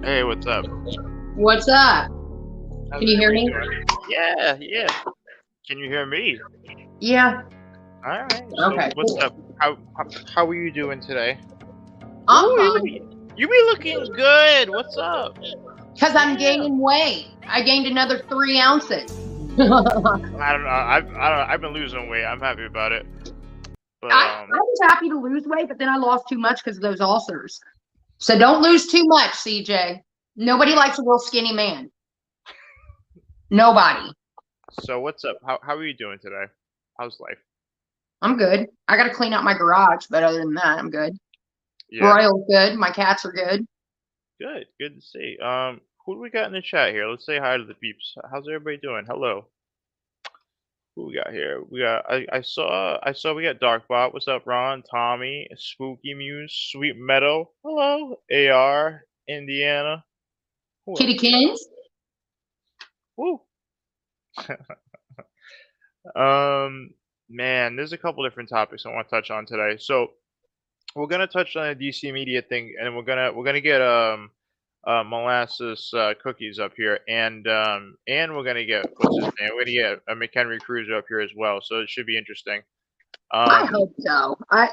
Hey, what's up? What's up? How's Can you hear me? everybody doing? Yeah, yeah. Can you hear me? Yeah. All right. So Okay. what's up? How are you doing today? I'm Ooh, fine. you be looking good. What's up? Because I'm Yeah. gaining weight. I gained another 3 ounces. I don't know. I've been losing weight. I'm happy about it. But I was happy to lose weight, but then I lost too much because of those ulcers. So don't lose too much, CJ. Nobody likes a real skinny man. Nobody. so what's up? How are you doing today? How's life? I'm good. I got to clean out my garage, but other than that, I'm good. Yeah. Royal's good. My cats are good. Good. Good to see. Who do we got in the chat here? Let's say hi to the peeps. How's everybody doing? Hello. Who we got here? We got I saw we got Darkbot. What's up, Ron? Tommy, Spooky Muse, Sweet Meadow. Hello. AR, Indiana. Who else Kitty we got? Kings. Woo. Man, there's a couple different topics I want to touch on today. So we're gonna touch on the DC Media thing, and we're gonna get Molasses cookies up here, and we're gonna get what's his name? We're gonna get a McHenry Cruiser up here as well. So it should be interesting. I hope so. I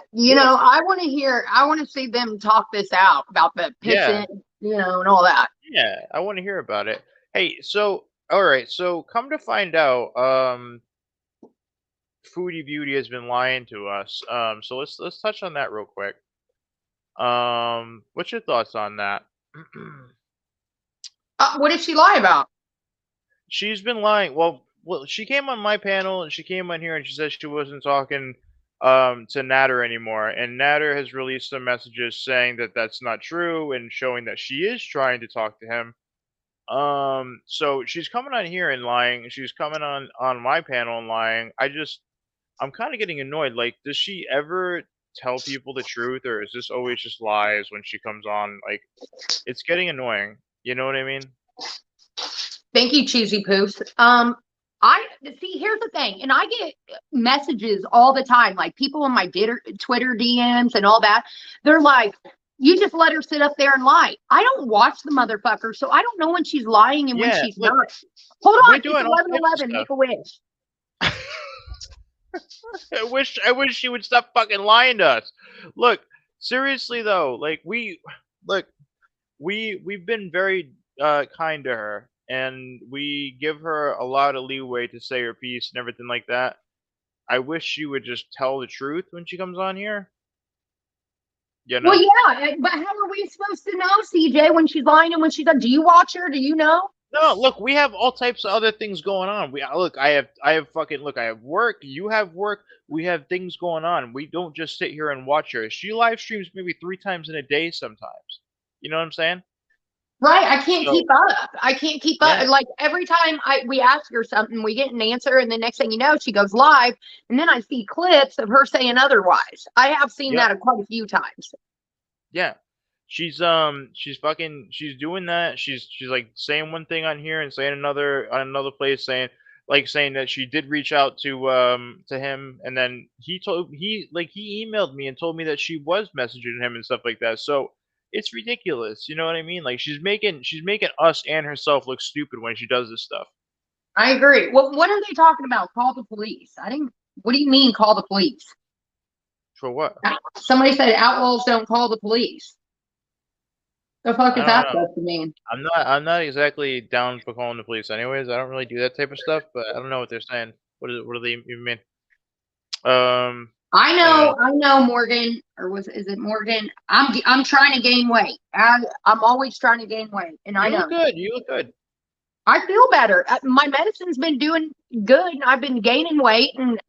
want to see them talk this out about the Yeah, pissing, and all that. yeah, I want to hear about it. Hey, so all right, so come to find out, Foodie Beauty has been lying to us. So let's touch on that real quick. What's your thoughts on that? What did she lie about? She's been lying. Well, she came on my panel and she came on here and she said she wasn't talking to Natter anymore, and Natter has released some messages saying that that's not true and showing that she is trying to talk to him. So she's coming on here and lying. She's coming on my panel and lying. I'm kind of getting annoyed. Like, does she ever tell people the truth, or is this always just lies when she comes on? Like, it's getting annoying. You know what I mean? Thank you, Cheesy Poofs. I see. Here's the thing, and I get messages all the time, like people on my Twitter DMs and all that. They're like, "You just let her sit up there and lie." I don't watch the motherfucker, so I don't know when she's lying and when Yeah, she's look, not. Hold on, we're it's doing all types of 11:11. Make a wish. I wish she would stop fucking lying to us. Look, seriously though, like we've been very kind to her, and we give her a lot of leeway to say her piece and everything like that. I wish she would just tell the truth when she comes on here. You know? Well, yeah, but how are we supposed to know, CJ, when she's lying and when she's not? Do you watch her? Do you know? No, look, we have all types of other things going on. I have fucking look. I have work. You have work. We have things going on. We don't just sit here and watch her. She live streams maybe 3 times in a day sometimes. You know what I'm saying? Right, I can't So keep up. I can't keep up. yeah, Like every time we ask her something, we get an answer, and the next thing you know, she goes live, and then I see clips of her saying otherwise. I have seen yep, that quite a few times. yeah. She's she's doing that. She's like saying one thing on here and saying another on another place, saying that she did reach out to him, and then he emailed me and told me that she was messaging him and stuff like that. So it's ridiculous. You know what I mean? Like she's making us and herself look stupid when she does this stuff. I agree. What are they talking about? Call the police. I didn't. What do you mean, call the police? For what? Somebody said outlaws don't call the police. The fuck I is don't that know. supposed to mean? I'm not exactly down for calling the police anyways. I don't really do that type of stuff, but I don't know what they're saying. What do they even mean? I Uh, know, Morgan, or is it Morgan? I'm trying to gain weight. I'm always trying to gain weight, and I you look know. good. You look good. I feel better. My medicine's been doing good. I've been gaining weight, and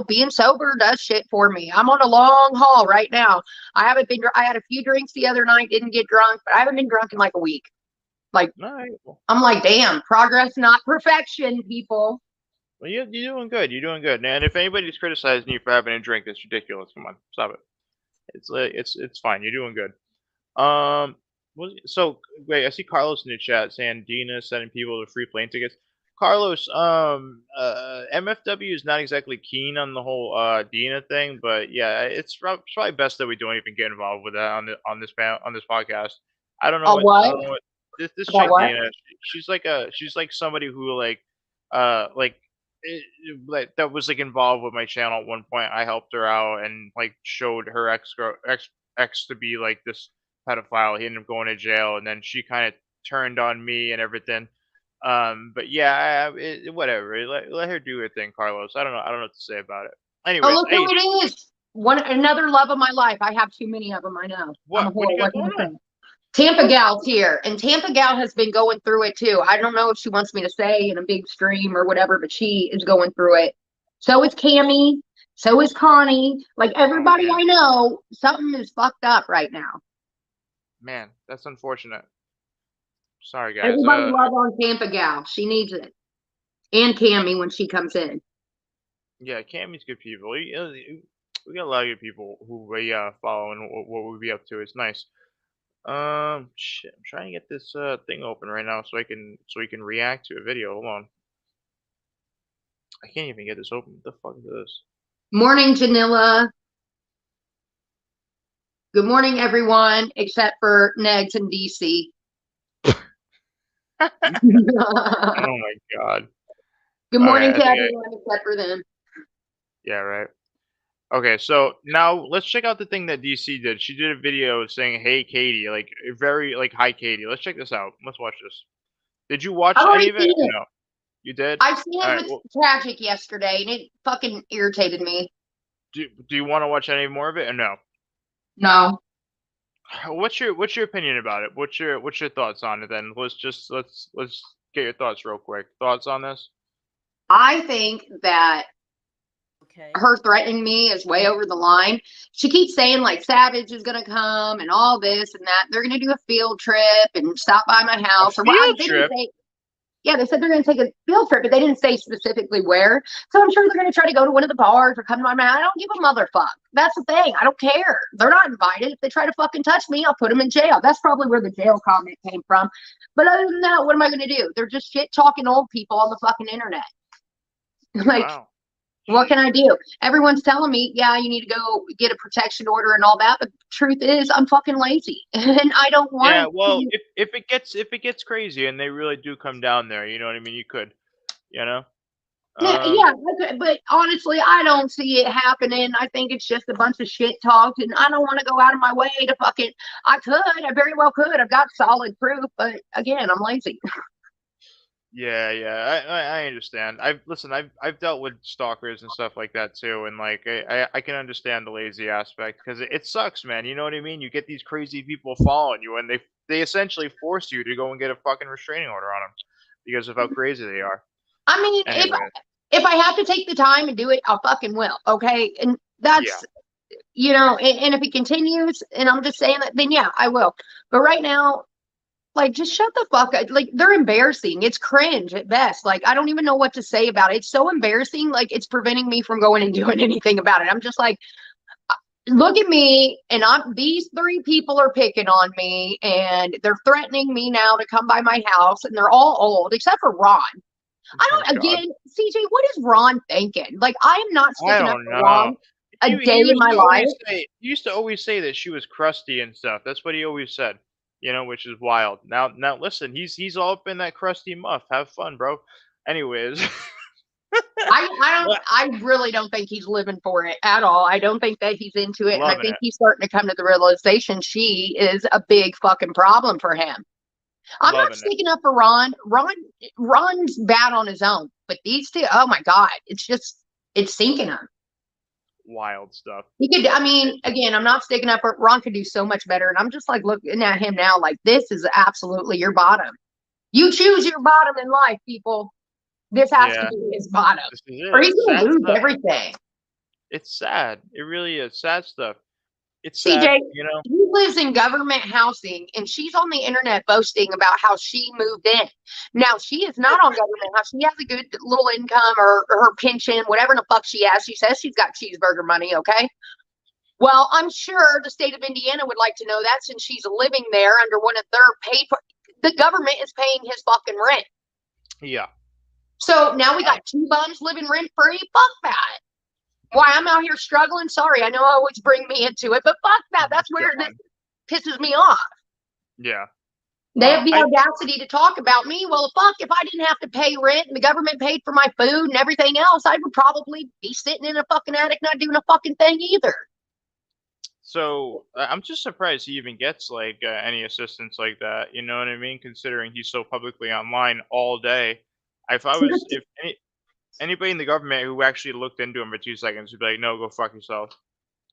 being sober does shit for me. I'm on a long haul right now. I haven't been. I had a few drinks the other night, didn't get drunk, but I haven't been drunk in like a week. Like, All right. I'm like, damn, progress, not perfection, people. Well, you're doing good. You're doing good. And if anybody's criticizing you for having a drink, that's ridiculous. Come on, stop it. It's fine. You're doing good. So wait, I see Carlos in the chat saying Dina sending people to free plane tickets. Carlos, MFW is not exactly keen on the whole Dina thing, but yeah, it's probably best that we don't even get involved with that on this podcast. I don't know A what I what? don't know what this About chick what? Dina, she's like somebody who like that was like involved with my channel at one point. I helped her out and like showed her ex to be like this pedophile. He ended up going to jail, and then she kind of turned on me and everything. But yeah, whatever. Let her do her thing, Carlos. I don't know. I don't know what to say about it. Oh, Anyways, look hey, who it is. Another love of my life. I have too many of them. I know. I'm a what do whore. you got What can going I on? say? Tampa Gal's here, and Tampa Gal has been going through it too. I don't know if she wants me to say in a big stream or whatever, but she is going through it. So is Cammy. So is Connie. Like Oh everybody man, I know, something is fucked up right now. man, that's unfortunate. Sorry, guys. Everybody love on Tampa Gal. She needs it. And Cammy when she comes in. Yeah, Cammy's good people. We got a lot of good people who we follow and what we be up to. It's nice. Shit, I'm trying to get this thing open right now so we can react to a video. Hold on. I can't even get this open. What the fuck is this? Morning, Janilla. Good morning, everyone, except for Negs and DC. Oh my god. Good morning Okay, to everyone except for them. yeah, right. Okay, so now let's check out the thing that DC did. She did a video saying, "Hey, Katie," like very like, "Hi, Katie." Let's check this out. Let's watch this. Did you watch I've any already of it? seen Or it. no, you did. I've seen All it right. with Well, Tragic yesterday, and it fucking irritated me. do you want to watch any more of it or no? No. What's your opinion about it? What's your thoughts on it? Then let's get your thoughts real quick. Thoughts on this? I think that her threatening me is way over the line. She keeps saying like Savage is gonna come and all this and that. They're gonna do a field trip and stop by my A house or what. field They didn't trip? say. Yeah, they said they're gonna take a field trip, but they didn't say specifically where. So I'm sure they're gonna try to go to one of the bars or come to my house. I don't give a motherfuck. That's the thing. I don't care. They're not invited. If they try to fucking touch me, I'll put them in jail. That's probably where the jail comment came from. But other than that, what am I gonna do? They're just shit talking old people on the fucking internet. Like, Wow. what can I do? Everyone's telling me, yeah, you need to go get a protection order and all that. But the truth is, I'm fucking lazy and I don't Yeah. want Well, to. if it gets crazy and they really do come down there, you know what I mean. You could, you know. Yeah, but honestly, I don't see it happening. I think it's just a bunch of shit talk, and I don't want to go out of my way to fucking. I very well could. I've got solid proof, but again, I'm lazy. Yeah, yeah, I understand. I've dealt with stalkers and stuff like that too, and like I can understand the lazy aspect because it sucks, man. You know what I mean? You get these crazy people following you, and they essentially force you to go and get a fucking restraining order on them because of how crazy they are. I mean, Anyway, if I have to take the time and do it, I'll fucking will. Okay, and yeah, that's and if it continues, and I'm just saying that, then yeah, I will. But right now, like, just shut the fuck up. Like, they're embarrassing. It's cringe at best. Like, I don't even know what to say about it. It's so embarrassing. Like, it's preventing me from going and doing anything about it. I'm just like, look at me, and these three people are picking on me, and they're threatening me now to come by my house, and they're all old, except for Ron. oh god, Again, CJ, what is Ron thinking? Like, I am not I sticking up don't for know. Ron a day He in used my to life. he used to always say that she was crusty and stuff. That's what he always said. You know, which is wild. Now listen, he's all up in that crusty muff. Have fun, bro. Anyways. I really don't think he's living for it at all. I don't think that he's into it. And I Loving think it. he's starting to come to the realization she is a big fucking problem for him. I'm not Loving it. sticking up for Ron. Ron's bad on his own. But these two, oh my God, it's sinking him. Wild stuff. He could, I mean, again, I'm not sticking up for Ron could do so much better. And I'm just like looking at him now, like, this is absolutely your bottom. You choose your bottom in life, people. This has to Yeah. be his bottom. This is it. Or he's going to Sad lose stuff. everything. It's sad. It really is. Sad stuff. It's CJ, sad, you know? he lives in government housing, and she's on the internet boasting about how she moved in. Now, she is not on government housing. She has a good little income or her pension, whatever the fuck she has. She says she's got cheeseburger money, okay? Well, I'm sure the state of Indiana would like to know that since she's living there under one of their paid for. The government is paying his fucking rent. Yeah. So now we got two bums living rent free. Fuck that. Why I'm out here struggling. Sorry, I know I always bring me into it, but fuck that. That's where this pisses me off. Yeah. They have the audacity to talk about me. Well, fuck, if I didn't have to pay rent and the government paid for my food and everything else, I would probably be sitting in a fucking attic not doing a fucking thing either. So I'm just surprised he even gets like any assistance like that. You know what I mean? Considering he's so publicly online all day. If anybody in the government who actually looked into him for 2 seconds would be like, no, go fuck yourself.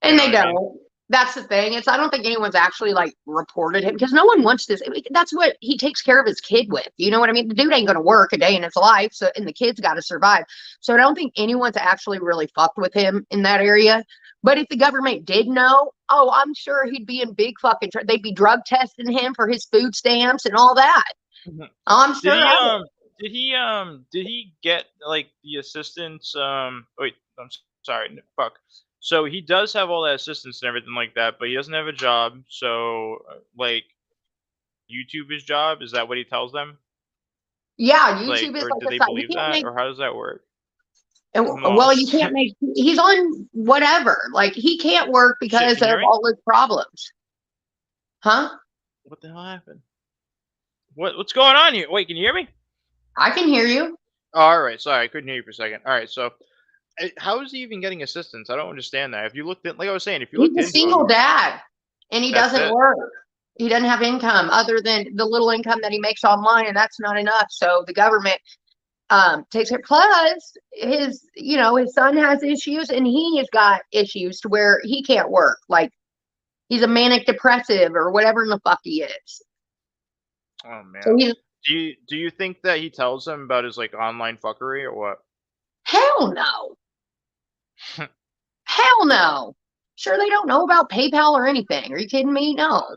And they don't. That's the thing. I don't think anyone's actually like reported him because no one wants this. That's what he takes care of his kid with. You know what I mean? The dude ain't going to work a day in his life. So, and the kid's got to survive. So I don't think anyone's actually really fucked with him in that area. But if the government did know, oh, I'm sure he'd be in big fucking they'd be drug testing him for his food stamps and all that. I'm sure. Did he get like the assistance? Wait, I'm sorry. Fuck. So he does have all that assistance and everything like that, but he doesn't have a job. So like, YouTube his job? Is that what he tells them? Yeah, YouTube is like. Do they believe that, or how does that work? Well, you can't make. He's on whatever. Like he can't work because of all his problems. Huh? What the hell happened? What's going on here? Wait, can you hear me? I can hear you. All right, sorry, I couldn't hear you for a second. All right, so how is he even getting assistance? I don't understand that. If you looked at, like I was saying, if you looked he's a single dad, and he doesn't work. He doesn't have income other than the little income that he makes online, and that's not enough. So the government takes it. Plus, his son has issues, and he has got issues to where he can't work. Like he's a manic depressive or whatever in the fuck he is. Oh man. So do you think that he tells them about his like online fuckery or what? Hell no. Hell no. Sure, they don't know about PayPal or anything. Are you kidding me? No.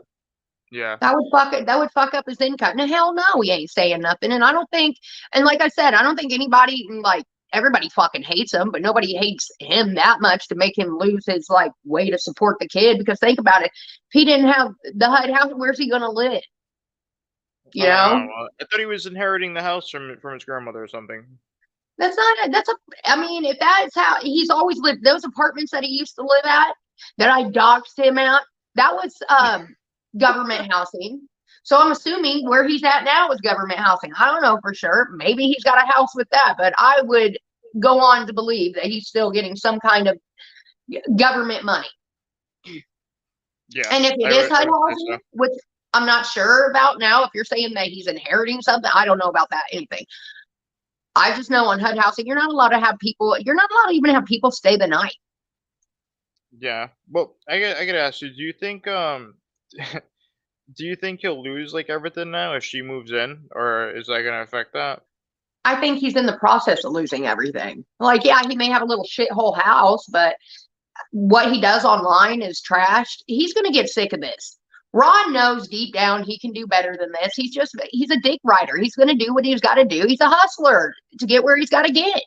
Yeah. That would fuck up his income. No, hell no, he ain't saying nothing. And I don't think, and like I said, I don't think anybody, like, everybody fucking hates him, but nobody hates him that much to make him lose his, like, way to support the kid. Because think about it. If he didn't have the HUD house, where's he going to live? You know? I thought he was inheriting the house from his grandmother or something. I mean, if that's how he's always lived, those apartments that he used to live at, that I doxed him out, that was government housing. So I'm assuming where he's at now is government housing. I don't know for sure. Maybe he's got a house with that, but I would go on to believe that he's still getting some kind of government money. Yeah. And if it is HUD housing, which I'm not sure about now, if you're saying that he's inheriting something, I don't know about that anything. I just know on HUD housing, you're not allowed to have people. You're not allowed to even have people stay the night. Yeah. Well, I gotta ask you. Do you think do you think he'll lose like everything now if she moves in, or is that gonna affect that? I think he's in the process of losing everything. Like, yeah, he may have a little shithole house, but what he does online is trashed. He's gonna get sick of this. Ron knows deep down he can do better than this. He's a dick rider. He's going to do what he's got to do. He's a hustler to get where he's got to get.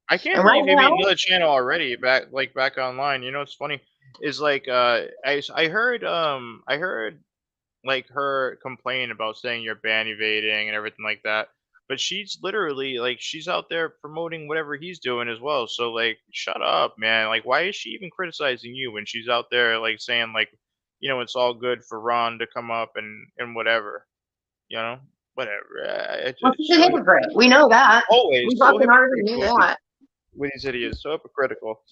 I can't believe he made another channel already back online. You know, it's funny is like I heard like her complain about saying you're ban evading and everything like that. But she's literally like she's out there promoting whatever he's doing as well. So like shut up, man. Like why is she even criticizing you when she's out there like saying like, you know, it's all good for Ron to come up and whatever, you know, whatever. Well, he's a hypocrite. We know that. Always. We fucking already knew that. When he said he is so hypocritical.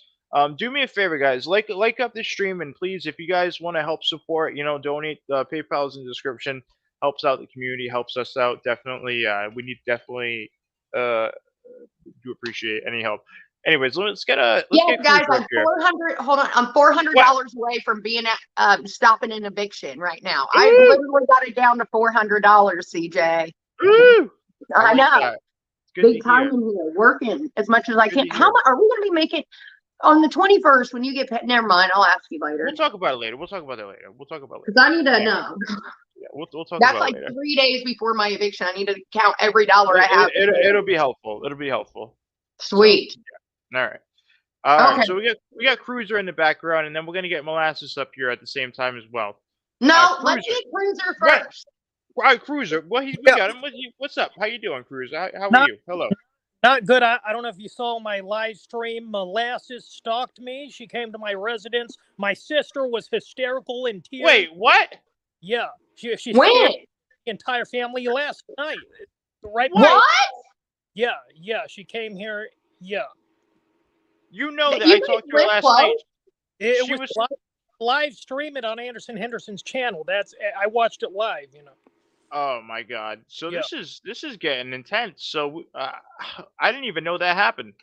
Do me a favor, guys. Like up this stream, and please, if you guys want to help support, you know, donate. PayPal's in the description. Helps out the community. Helps us out. Definitely. We need definitely. Do appreciate any help. Anyways, let's get guys. I'm 400. Hold on, I'm $400 away from being at stopping an eviction right now. I literally got it down to $400, CJ. Ooh, I know. Big time in here, working as much as I can. How much are we going to be making on the 21st when you get paid? Never mind, I'll ask you later. We'll talk about it later. Because I need to know. Yeah, we'll talk That's about like it later. 3 days before my eviction. I need to count every dollar I have. It'll be helpful. Sweet. So, yeah. All right. All right. So we got Cruiser in the background, and then we're gonna get Molasses up here at the same time as well. No, let's get Cruiser first. All right, Cruiser. Well, we got him. What's up? How you doing, Cruiser? How are you? Hello. Not good. I don't know if you saw my live stream. Molasses stalked me. She came to my residence. My sister was hysterical in tears. Wait, what? Yeah. She when? the entire family last night. Right? What? Yeah, she came here. Yeah, You know that You I guys talked to her live last close? night. it She was was. live stream it on Anderson Henderson's channel. I watched it live. Oh my God! So Yeah. this is getting intense. So I didn't even know that happened.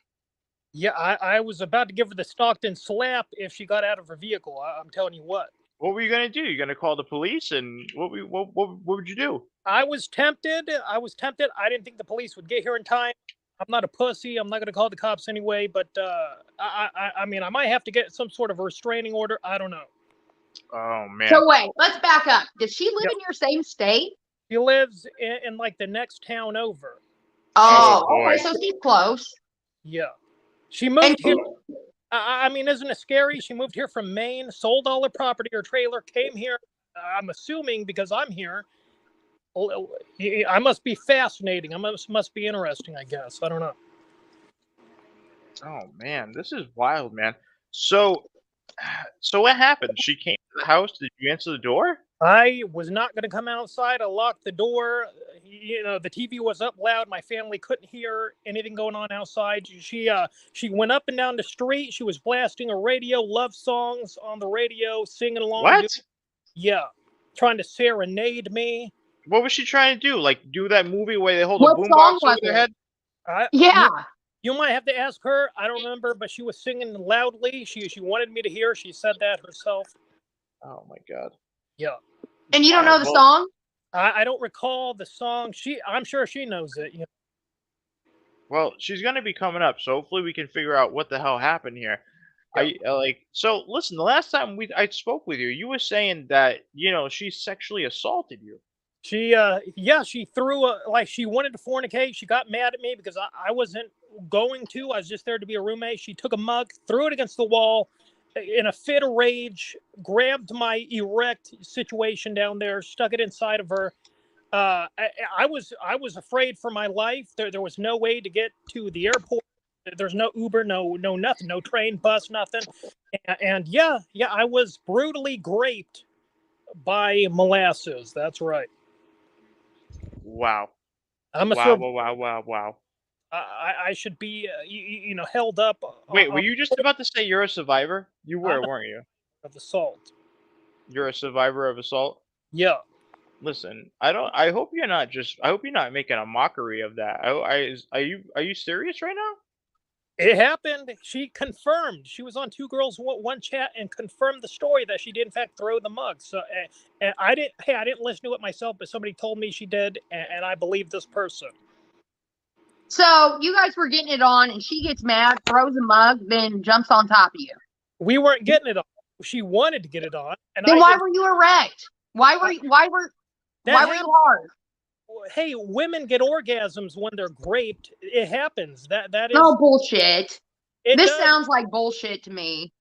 Yeah, I was about to give her the Stockton slap if she got out of her vehicle. I'm telling you what. What were you gonna do? You gonna call the police? And what would you do? I was tempted. I didn't think the police would get here in time. I'm not a pussy. I'm not going to call the cops anyway. But I mean, I might have to get some sort of restraining order. I don't know. Oh man! So wait, let's back up. Does she live Yep. in your same state? She lives in like the next town over. Oh, boy. okay, so she's close. Yeah, she moved here. I mean, isn't it scary? She moved here from Maine, sold all her property, her trailer, came here. I'm assuming because I'm here. I must be fascinating. I must be interesting, I guess. I don't know. Oh man, this is wild, man. So what happened? She came to the house. Did you answer the door? I was not going to come outside. I locked the door. The TV was up loud. My family couldn't hear anything going on outside. She went up and down the street. She was blasting a radio, love songs on the radio, singing along. What? Trying to serenade me. What was she trying to do? Like do that movie where they hold What a boombox song over was their it? head? Yeah. You might have to ask her. I don't remember, but she was singing loudly. She wanted me to hear. She said that herself. Oh my God. Yeah. And you don't know the song? I don't recall the song. I'm sure she knows it. Well, she's gonna be coming up, so hopefully we can figure out what the hell happened here. So listen, the last time I spoke with you, you were saying that she sexually assaulted you. She threw she wanted to fornicate. She got mad at me because I wasn't going to. I was just there to be a roommate. She took a mug, threw it against the wall in a fit of rage, grabbed my erect situation down there, stuck it inside of her. I was afraid for my life. There was no way to get to the airport. There's no Uber, no nothing, no train, bus, nothing. And I was brutally graped by Molasses. That's right. Wow. I'm a Wow. I should be, held up. Wait, were you just about to say you're a survivor? You were, weren't you? Of assault. You're a survivor of assault? Yeah. Listen, I hope you're not making a mockery of that. Are you serious right now? It happened. She confirmed. She was on Two Girls One Chat and confirmed the story that she did in fact throw the mug. So, and I didn't listen to it myself, but somebody told me she did, and I believe this person. So you guys were getting it on, and she gets mad, throws a mug, then jumps on top of you. We weren't getting it on. She wanted to get it on, and then why were you erect? Why were you hard? Hey, women get orgasms when they're graped. It happens. That is. No bullshit. This does. Sounds like bullshit to me.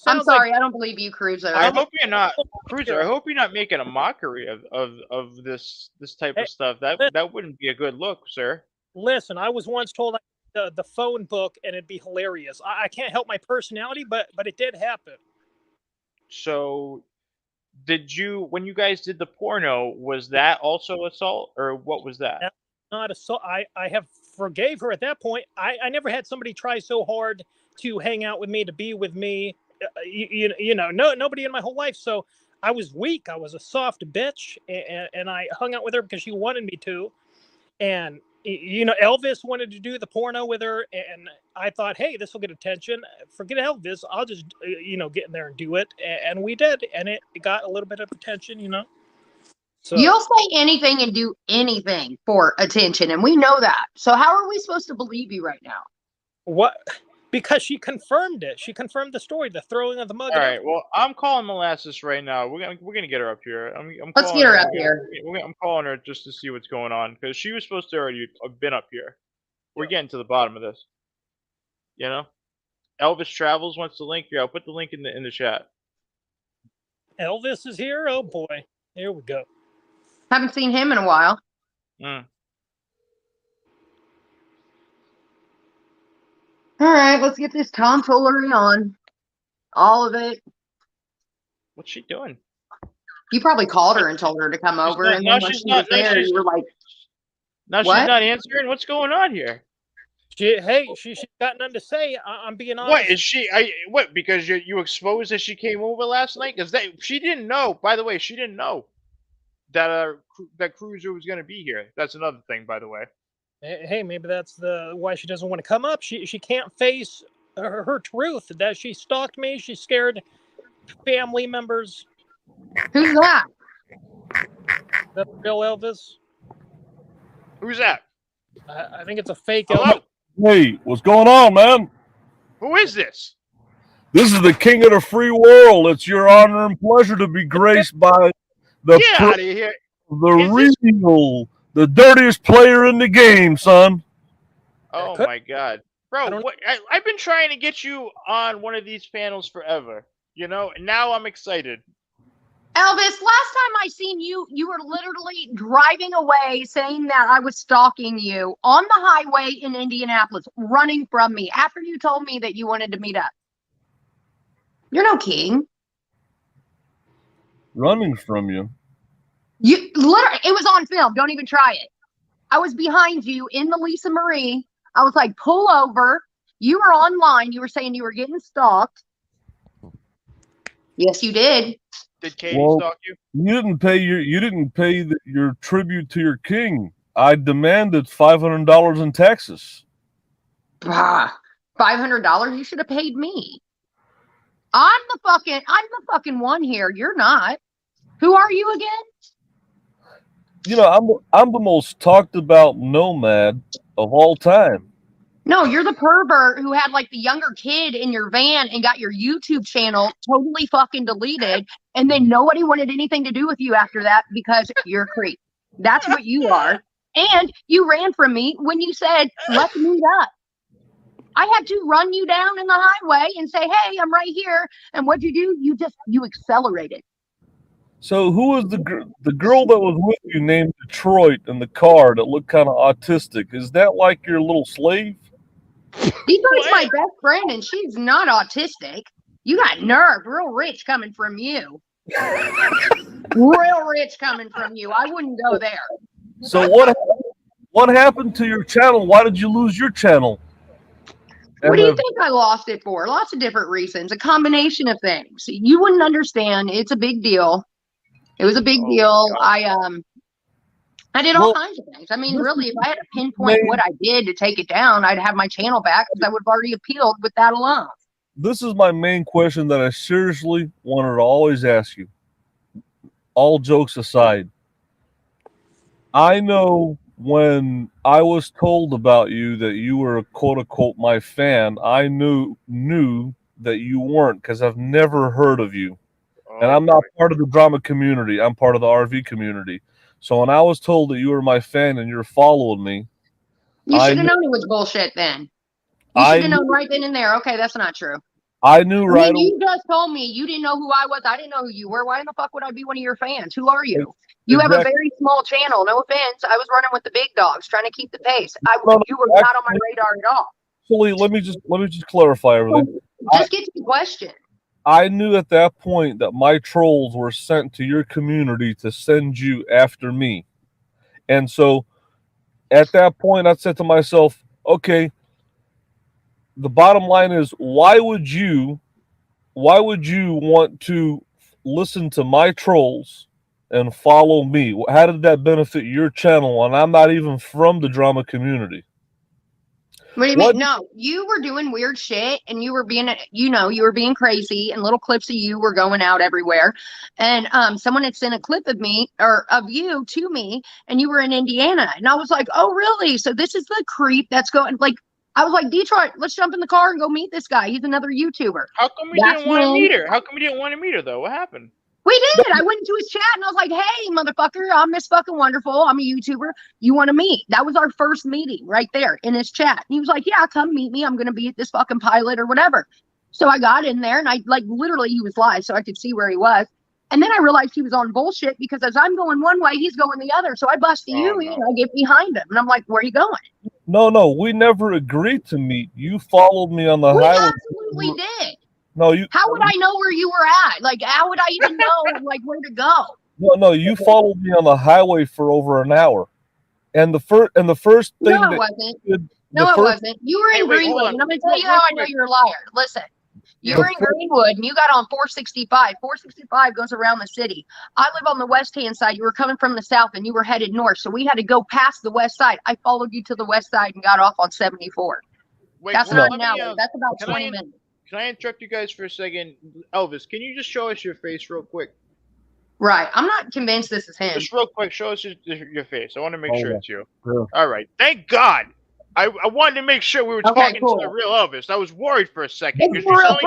I'm sorry, I don't believe you, Cruiser. I hope you're not, Cruiser. I hope you're not making a mockery of this type of stuff. That wouldn't be a good look, sir. Listen, I was once told the phone book and it'd be hilarious. I can't help my personality, but it did happen. So, when you guys did the porno, was that also assault, or what was that? Not assault. I have forgave her at that point. I never had somebody try so hard to hang out with me, to be with me. Nobody in my whole life. So I was weak. I was a soft bitch, and I hung out with her because she wanted me to. And Elvis wanted to do the porno with her, and I thought, hey, this will get attention. Forget Elvis. I'll just get in there and do it, and we did, and it got a little bit of attention. So you'll say anything and do anything for attention, and we know that. So how are we supposed to believe you right now? What? Because she confirmed it. She confirmed the story, the throwing of the mug. All right. Well, I'm calling Molasses right now. We're gonna get her up here. Let's get her up here. I'm calling her just to see what's going on, because she was supposed to already have been up here. We're getting to the bottom of this. Elvis Travels wants the link here. I'll put the link in the chat. Elvis is here. Oh boy, here we go. Haven't seen him in a while. All right, let's get this tomfoolery on. All of it. What's she doing? You probably called her and told her to come over, and then when she was there, you were like, now what? She's not answering. What's going on here? She's got nothing to say. I'm being honest. What is she? What? Because you exposed that she came over last night? Because she didn't know. By the way, she didn't know that that Cruiser was going to be here. That's another thing, by the way. Hey, maybe that's why she doesn't want to come up. She can't face her truth that she stalked me. She scared family members. Who's that? That's real Elvis. Who's that? I think it's a fake Hello? Elvis. Hey, what's going on, man? Who is this? This is the king of the free world. It's your honor and pleasure to be graced by the Get out of here. the dirtiest player in the game, son. Oh my God, bro! I've been trying to get you on one of these panels forever, you know, and now I'm excited. Elvis, last time I seen you, you were literally driving away saying that I was stalking you on the highway in Indianapolis, running from me after you told me that you wanted to meet up. You're no king. Running from you. You literally, it was on film. Don't even try it. I was behind you in the Lisa Marie. I was like, pull over. You were online. You were saying you were getting stalked. Yes, you did. Did Katie stalk you? You didn't pay your tribute to your king. I demanded $500 in taxes. $500. You should have paid me. I'm the fucking one here. You're not. Who are you again? You know, I'm the most talked about nomad of all time. No, you're the pervert who had like the younger kid in your van and got your YouTube channel totally fucking deleted. And then nobody wanted anything to do with you after that because you're a creep. That's what you are. And you ran from me when you said, let's meet up. I had to run you down in the highway and say, hey, I'm right here. And what'd you do? You accelerated. So who was the girl that was with you named Detroit in the car that looked kind of autistic? Is that like your little slave? Detroit's my best friend, and she's not autistic. You got nerve. Real rich coming from you. Real rich coming from you. I wouldn't go there. So what happened to your channel? Why did you lose your channel? What do you think I lost it for? Lots of different reasons. A combination of things. You wouldn't understand. It's a big deal. It was a big deal. I did all kinds of things. I mean, really, if I had to pinpoint what I did to take it down, I'd have my channel back because I would have already appealed with that alone. This is my main question that I seriously wanted to always ask you. All jokes aside, I know when I was told about you that you were quote unquote my fan, I knew that you weren't because I've never heard of you. And I'm not part of the drama community. I'm part of the RV community. So when I was told that you were my fan and you're following me, you should have known it was bullshit then. You should have known right then and there. Okay, that's not true. I knew right away. You just told me you didn't know who I was. I didn't know who you were. Why in the fuck would I be one of your fans? Who are you? You have a very small channel. No offense. I was running with the big dogs, trying to keep the pace. You were not on my radar at all. Actually, let me just clarify everything. Just get to the question. I knew at that point that my trolls were sent to your community to send you after me. And so at that point, I said to myself, okay, the bottom line is, why would you want to listen to my trolls and follow me? How did that benefit your channel? And I'm not even from the drama community. What do you mean? No, you were doing weird shit and you were being, you were being crazy and little clips of you were going out everywhere. And someone had sent a clip of me or of you to me and you were in Indiana. And I was like, oh, really? So this is the creep that's going, like, I was like, Detroit, let's jump in the car and go meet this guy. He's another YouTuber. How come we didn't want to meet her? How come we didn't want to meet her, though? What happened? We did. I went into his chat and I was like, hey, motherfucker, I'm Miss Fucking Wonderful. I'm a YouTuber. You want to meet? That was our first meeting right there in his chat. And he was like, yeah, come meet me. I'm going to be at this fucking pilot or whatever. So I got in there and I literally he was live so I could see where he was. And then I realized he was on bullshit because as I'm going one way, he's going the other. So I bust you and I get behind him. And I'm like, where are you going? No, we never agreed to meet. You followed me on the highway. We absolutely did. No, you. How would I know where you were at? Like, how would I even know like where to go? No, you followed me on the highway for over an hour, and the first thing No, that it wasn't. you did, No, it wasn't. You were in wait, hold Greenwood, on. and I'm going to tell you how I know you're a liar. Listen, you were in Greenwood, and you got on 465. 465 goes around the city. I live on the west-hand side. You were coming from the south, and you were headed north, so we had to go past the west side. I followed you to the west side and got off on 74. Wait, That's hold not on, an hour. That's about 20 minutes. Can I interrupt you guys for a second? Elvis, can you just show us your face real quick? Right. I'm not convinced this is him. Just real quick, show us your face. I want to make sure it's you. Yeah. All right. Thank God. I wanted to make sure we were talking to the real Elvis. I was worried for a second. It's real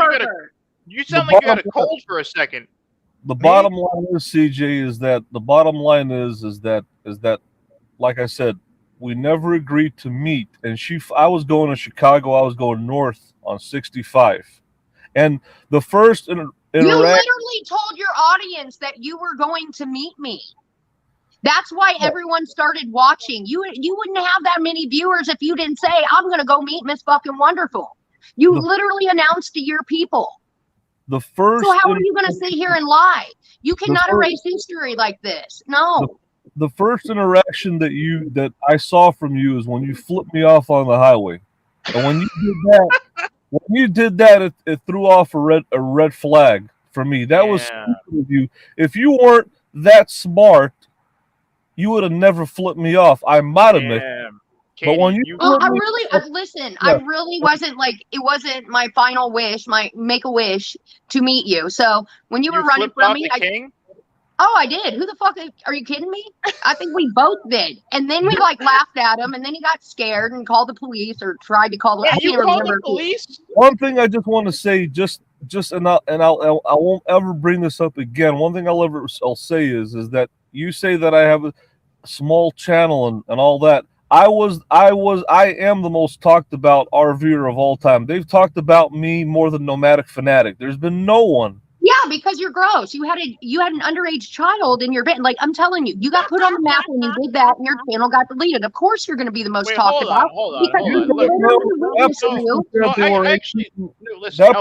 you sound like you got a cold for a second. The bottom line is, CJ, is that like I said, we never agreed to meet. And I was going to Chicago. I was going north on 65. And the first you literally told your audience that you were going to meet me. That's why everyone started watching. You wouldn't have that many viewers if you didn't say, I'm going to go meet Miss Fucking Wonderful. You literally announced to your people. So how are you going to sit here and lie? You cannot erase history like this. No. The first interaction that I saw from you is when you flipped me off on the highway. And when you did that, it threw off a red flag for me. That was stupid of you. If you weren't that smart, you would have never flipped me off. I might have missed. But when you listen, I really wasn't like, it wasn't my final wish, my make a wish to meet you. So when you were running from me, I did. Who the fuck are you kidding me? I think we both did. And then we like laughed at him, and then he got scared and called the police or tried to call the police. Yeah, you called the police? One thing I just want to say, I won't ever bring this up again. One thing I'll say is that you say that I have a small channel and all that. I am the most talked about RVer of all time. They've talked about me more than Nomadic Fanatic. There's been no one. Yeah, because you're gross. You had an underage child in your band. Like, I'm telling you, you got put on the map when you did that, and your channel got deleted. Of course, you're going to be the most talked about. Hold on. That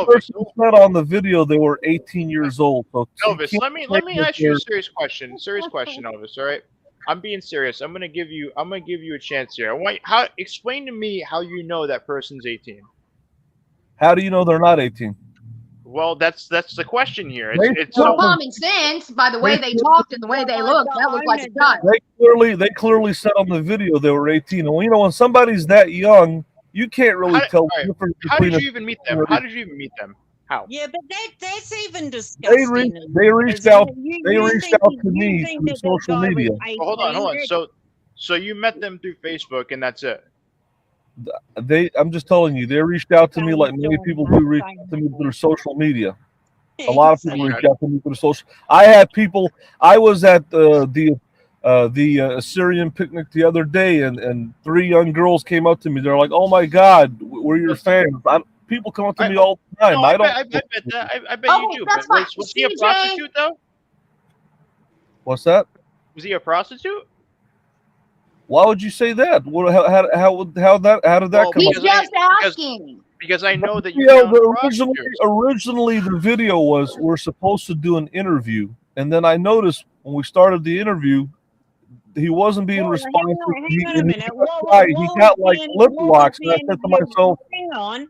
person said on the video they were 18 years old. So Elvis, let me ask you a serious question. Elvis. All right, I'm being serious. I'm gonna give you a chance here. Explain to me how you know that person's 18. How do you know they're not 18? Well, that's the question here. It's common sense by the way they talked and the way they looked. That was like a shot. They clearly said on the video they were 18. And when somebody's that young, you can't really tell the difference between. How did you even meet them? How? Yeah, but that's even disgusting. They reached out to me through social media. Well, hold on. So you met them through Facebook, and that's it. I'm just telling you, they reached out to me like many people do reach out to me through social media. A lot of people reached out to me through social. I had people. I was at the Assyrian picnic the other day, and 3 young girls came up to me. They're like, "Oh my God, we're your fans." People come up to me all the time. I bet you do. Was he a prostitute though? What's that? Was he a prostitute? Why would you say that? How did that come up? He's just asking. Because I know that originally the video was we're supposed to do an interview, and then I noticed when we started the interview, he wasn't being responsive. He got like lip locks, and I said to myself, what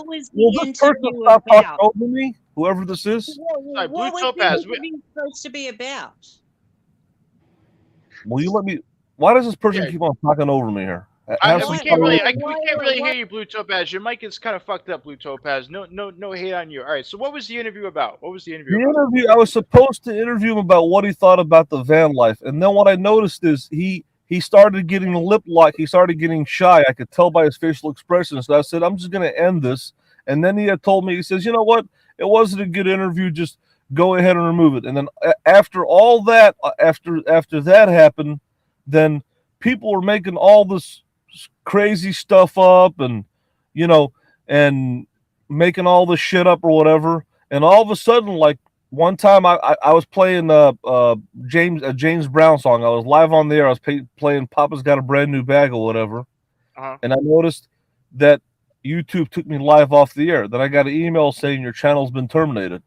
was the interview stop about? talking over me, whoever this is. What was the interview supposed to be about? Will you let me? Why does this person keep on talking over me here? We can't really hear you, Blue Topaz. Your mic is kind of fucked up, Blue Topaz. No hate on you. All right. So what was the interview about? I was supposed to interview him about what he thought about the van life, and then what I noticed is he started getting lip lock. He started getting shy. I could tell by his facial expression. So I said, I'm just going to end this. And then he had told me, he says, you know what? It wasn't a good interview. Just go ahead and remove it. And then after all that, after that happened, then people were making all this crazy stuff up and making all this shit up or whatever. And all of a sudden, like one time I was playing James Brown song. I was live on the air. I was playing Papa's Got a Brand New Bag or whatever. And I noticed that YouTube took me live off the air. Then I got an email saying your channel's been terminated.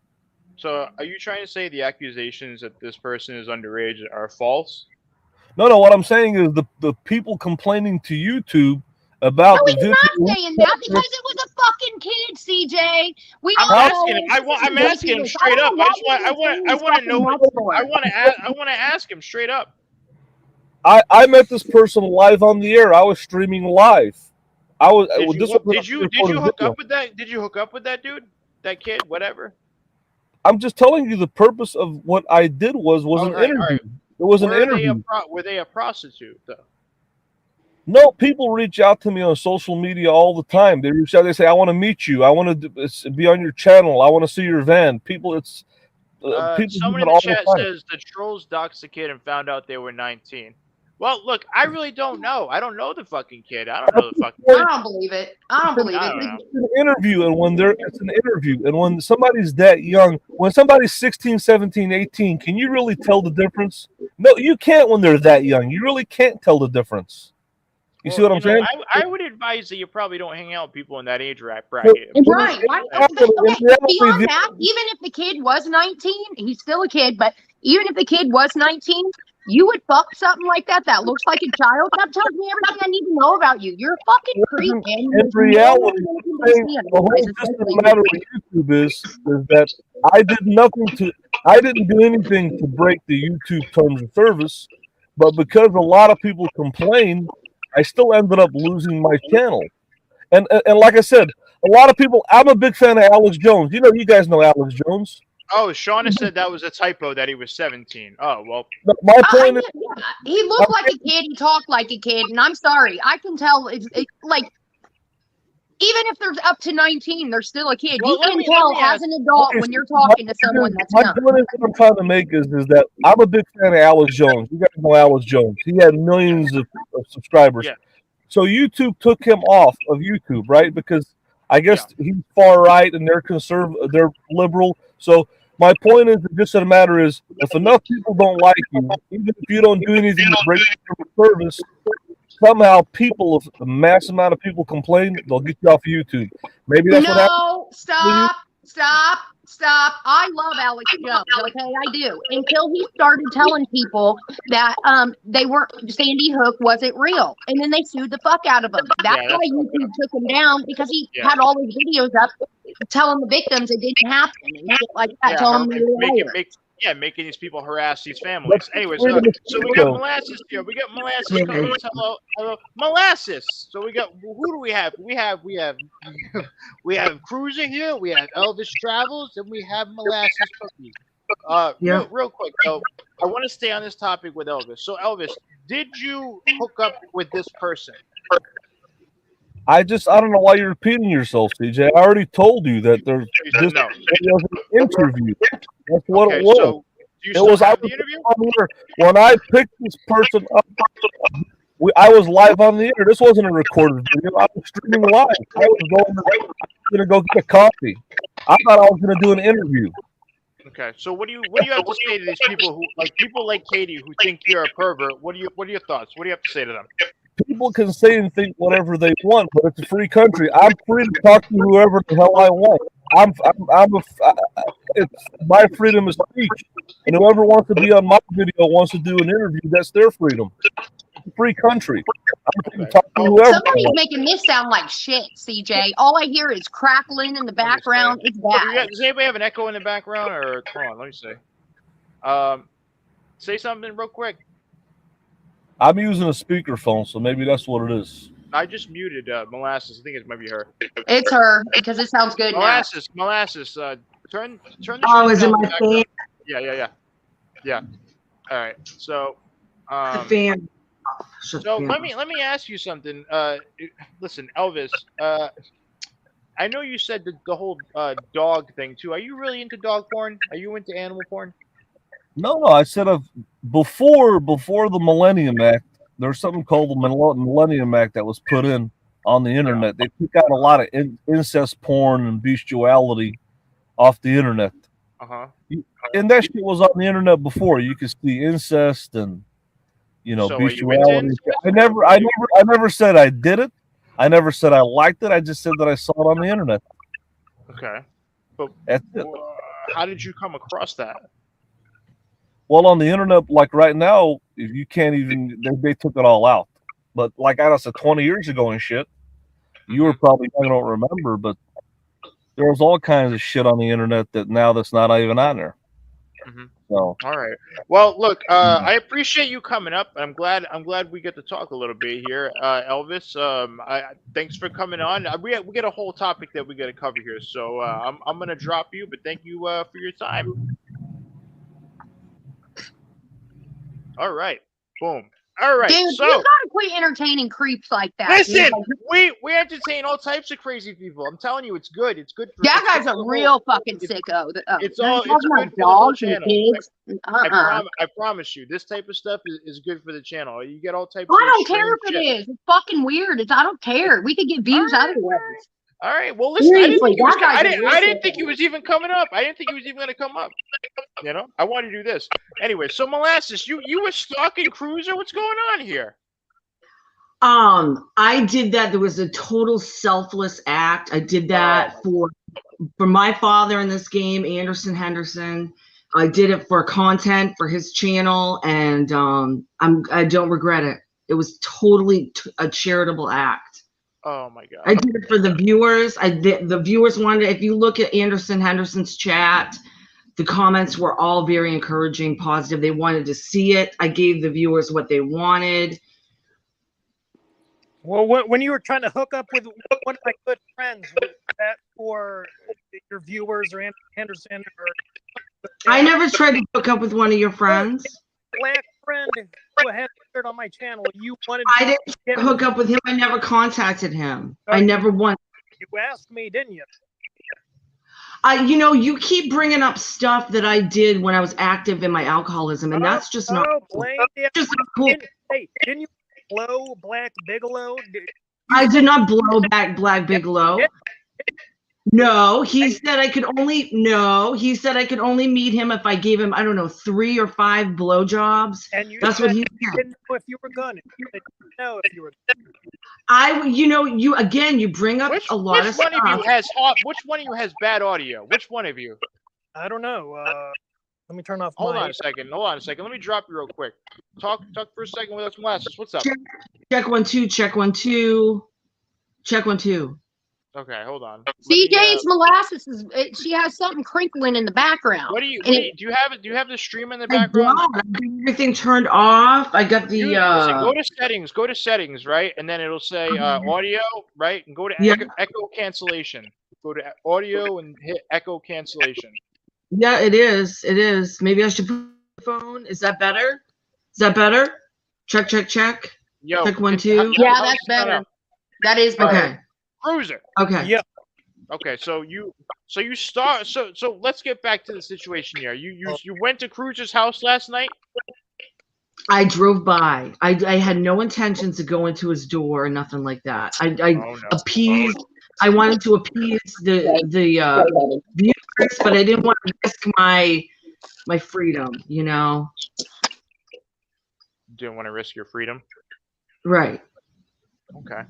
So, are you trying to say the accusations that this person is underage are false? No. What I'm saying is the people complaining to YouTube about No, the he's video. not saying that because it was a fucking kid, CJ. I'm asking him. I'm asking him straight up. I want to know. I want to ask him straight up. I met this person live on the air. I was streaming live. Did you hook up with that? Did you hook up with that dude? That kid? Whatever. I'm just telling you the purpose of what I did was an interview. Right. It was an interview. Were they a prostitute though? No, people reach out to me on social media all the time. They reach out. They say, "I want to meet you. I want to be on your channel. I want to see your van." People, people. Someone in the chat says the trolls doxed the kid and found out they were 19. Well, look, I really don't know. I don't know the fucking kid. I don't know the fucking kid. I don't believe it. I don't believe it. It's an interview, and it's an interview, and when somebody's that young, when somebody's 16, 17, 18, can you really tell the difference? No, you can't when they're that young. You really can't tell the difference. You see what I'm saying? I would advise that you probably don't hang out with people in that age bracket. Right. Beyond that, even if the kid was 19, he's still a kid, but even if the kid was 19, you would fuck something like that looks like a child. That tells me everything I need to know about you. You're a fucking creep, man. In reality, the whole matter with YouTube is that I didn't do anything to break the YouTube terms of service, but because a lot of people complained, I still ended up losing my channel. And like I said, a lot of people, I'm a big fan of Alex Jones. You guys know Alex Jones. Oh, Shauna said that was a typo, that he was 17. Oh, well. My point is, he looked like a kid, he talked like a kid, and I'm sorry. I can tell, like, even if they're up to 19, they're still a kid. You can tell as an adult when you're talking to someone that's young. My point I'm trying to make is that I'm a big fan of Alex Jones. You guys know Alex Jones. He had millions of subscribers. Yeah. So YouTube took him off of YouTube, right? Because I guess he's far right and they're liberal. So my point is, just a matter is, if enough people don't like you, even if you don't do anything to break the service, somehow a mass amount of people complain, they'll get you off of YouTube. Maybe that's what happens. Stop. I love Alex Jones, okay? I do. Until he started telling people that Sandy Hook wasn't real. And then they sued the fuck out of him. That's why YouTube took him down, because he had all his videos up telling the victims it didn't happen and shit like that. Telling them making these people harass these families. Anyways, so we got Molasses here. We got Molasses. Hello, Molasses. So we got, who do we have? We have Cruiser here. We have Elvis Travels, and we have Molasses Cookie. Real quick though, I want to stay on this topic with Elvis. So Elvis, did you hook up with this person? I don't know why you're repeating yourself, CJ. I already told you that it was an interview. That's what it was. So do you have the interview? When I picked this person up, I was live on the air. This wasn't a recorded video. I was streaming live. I was going to go get a coffee. I thought I was going to do an interview. Okay, so what do you have to say to these people like Katie who think you're a pervert? What are your thoughts? What do you have to say to them? People can say and think whatever they want, but it's a free country. I'm free to talk to whoever the hell I want. It's my freedom of speech, and whoever wants to be on my video wants to do an interview. That's their freedom. It's a free country. I'm free to talk to whoever. Somebody's making this sound like shit, CJ. All I hear is crackling in the background. It's bad. Does anybody have an echo in the background, or hold on? Let me see. Say something real quick. I'm using a speakerphone, so maybe that's what it is. I just muted Molasses. I think it might be her. It's her, because it sounds good Molasses, now. Molasses, turn the is it my fan? Yeah. All right. So, the fan. So let me ask you something. Listen, Elvis. I know you said the whole dog thing too. Are you really into dog porn? Are you into animal porn? No. I said before the Millennium Act, there's something called the Millennium Act that was put in on the internet. They took out a lot of incest porn and bestiality off the internet. And that shit was on the internet before. You could see incest and bestiality. I never said I did it, I never said I liked it. I just said that I saw it on the internet. Okay. But That's it. how did you come across that? Well, on the internet, like right now, if you can't even, they took it all out. But like I said, 20 years ago and shit, you were probably, I don't remember, but there was all kinds of shit on the internet that now that's not even on there. So, all right. Well, look, I appreciate you coming up. I'm glad we get to talk a little bit here, Elvis. Thanks for coming on. We get a whole topic that we got to cover here, so I'm gonna drop you, but thank you for your time. All right. Boom. All right. Dude, so you gotta quit entertaining creeps like that. listen, dude. we entertain all types of crazy people. I'm telling you, it's good. It's good for That it's guy's good a for the real whole- fucking sicko. It's They're all it's talking good about for the whole dogs and channel. pigs. I promise you, this type of stuff is good for the channel. You get all types I of don't care if strange it shit. is. It's fucking weird. I don't care. We could get views All right, other ways. All right. Well, listen, I didn't Seriously, think he was, that guy's a real I didn't think sicko. he was even coming up. I didn't think he was even going to come up. You know, I wanted to do this anyway. So Molasses, you were stalking Cruiser. What's going on here? I did that. There was a total selfless act. I did that for my father in this game, Anderson Henderson. I did it for content for his channel, and I don't regret it. It was totally a charitable act. Oh my god! I did it for the viewers. The viewers wanted. If you look at Anderson Henderson's chat, the comments were all very encouraging, positive. They wanted to see it. I gave the viewers what they wanted. Well, when you were trying to hook up with one of my good friends, was that for your viewers or Henderson? I never tried to hook up with one of your friends. Black friend who had appeared on my channel. You wanted. I didn't hook up with him. I never contacted him. I Okay. never wanted. You asked me, didn't you? You know, you keep bringing up stuff that I did when I was active in my alcoholism, and that's just not. Blame That's just not cool. Didn't you blow Black Bigelow? I did not blow back Black Bigelow. No, he said I could only. No, he said I could only meet him if I gave him, I don't know, 3 or 5 blowjobs. And you That's said what he you said. didn't know if you were gonna. You said you didn't know if you were. You know, you bring up Which a lot which of one stuff. of you has Which one of you has bad audio? Which one of you? I don't know. Let me turn off. Hold on a second. Let me drop you real quick. Talk for a second with us, Molasses. What's up? Check 1 2. Check 1 2. Check 1 2. Okay, hold on. CJ's Molasses she has something crinkling in the background. What do you And do? You have the stream in the I background? got everything turned off. I got the. Listen, go to settings. Go to settings, right? And then it'll say audio, right? And go to Yeah. echo cancellation. Go to audio and hit echo cancellation. Yeah, it is. It is. Maybe I should put the phone. Is that better? Is that better? Check, check, check. Yo, Check 1 2. Yeah, that's better. That is better. Okay. Cruiser. Okay. Yeah. Okay, so you start. So let's get back to the situation here. You went to Cruiser's house last night. I drove by. I had no intentions of going to his door or nothing like that. I appeased. I wanted to appease the viewers, but I didn't want to risk my freedom. You know. Didn't want to risk your freedom. Right. Okay.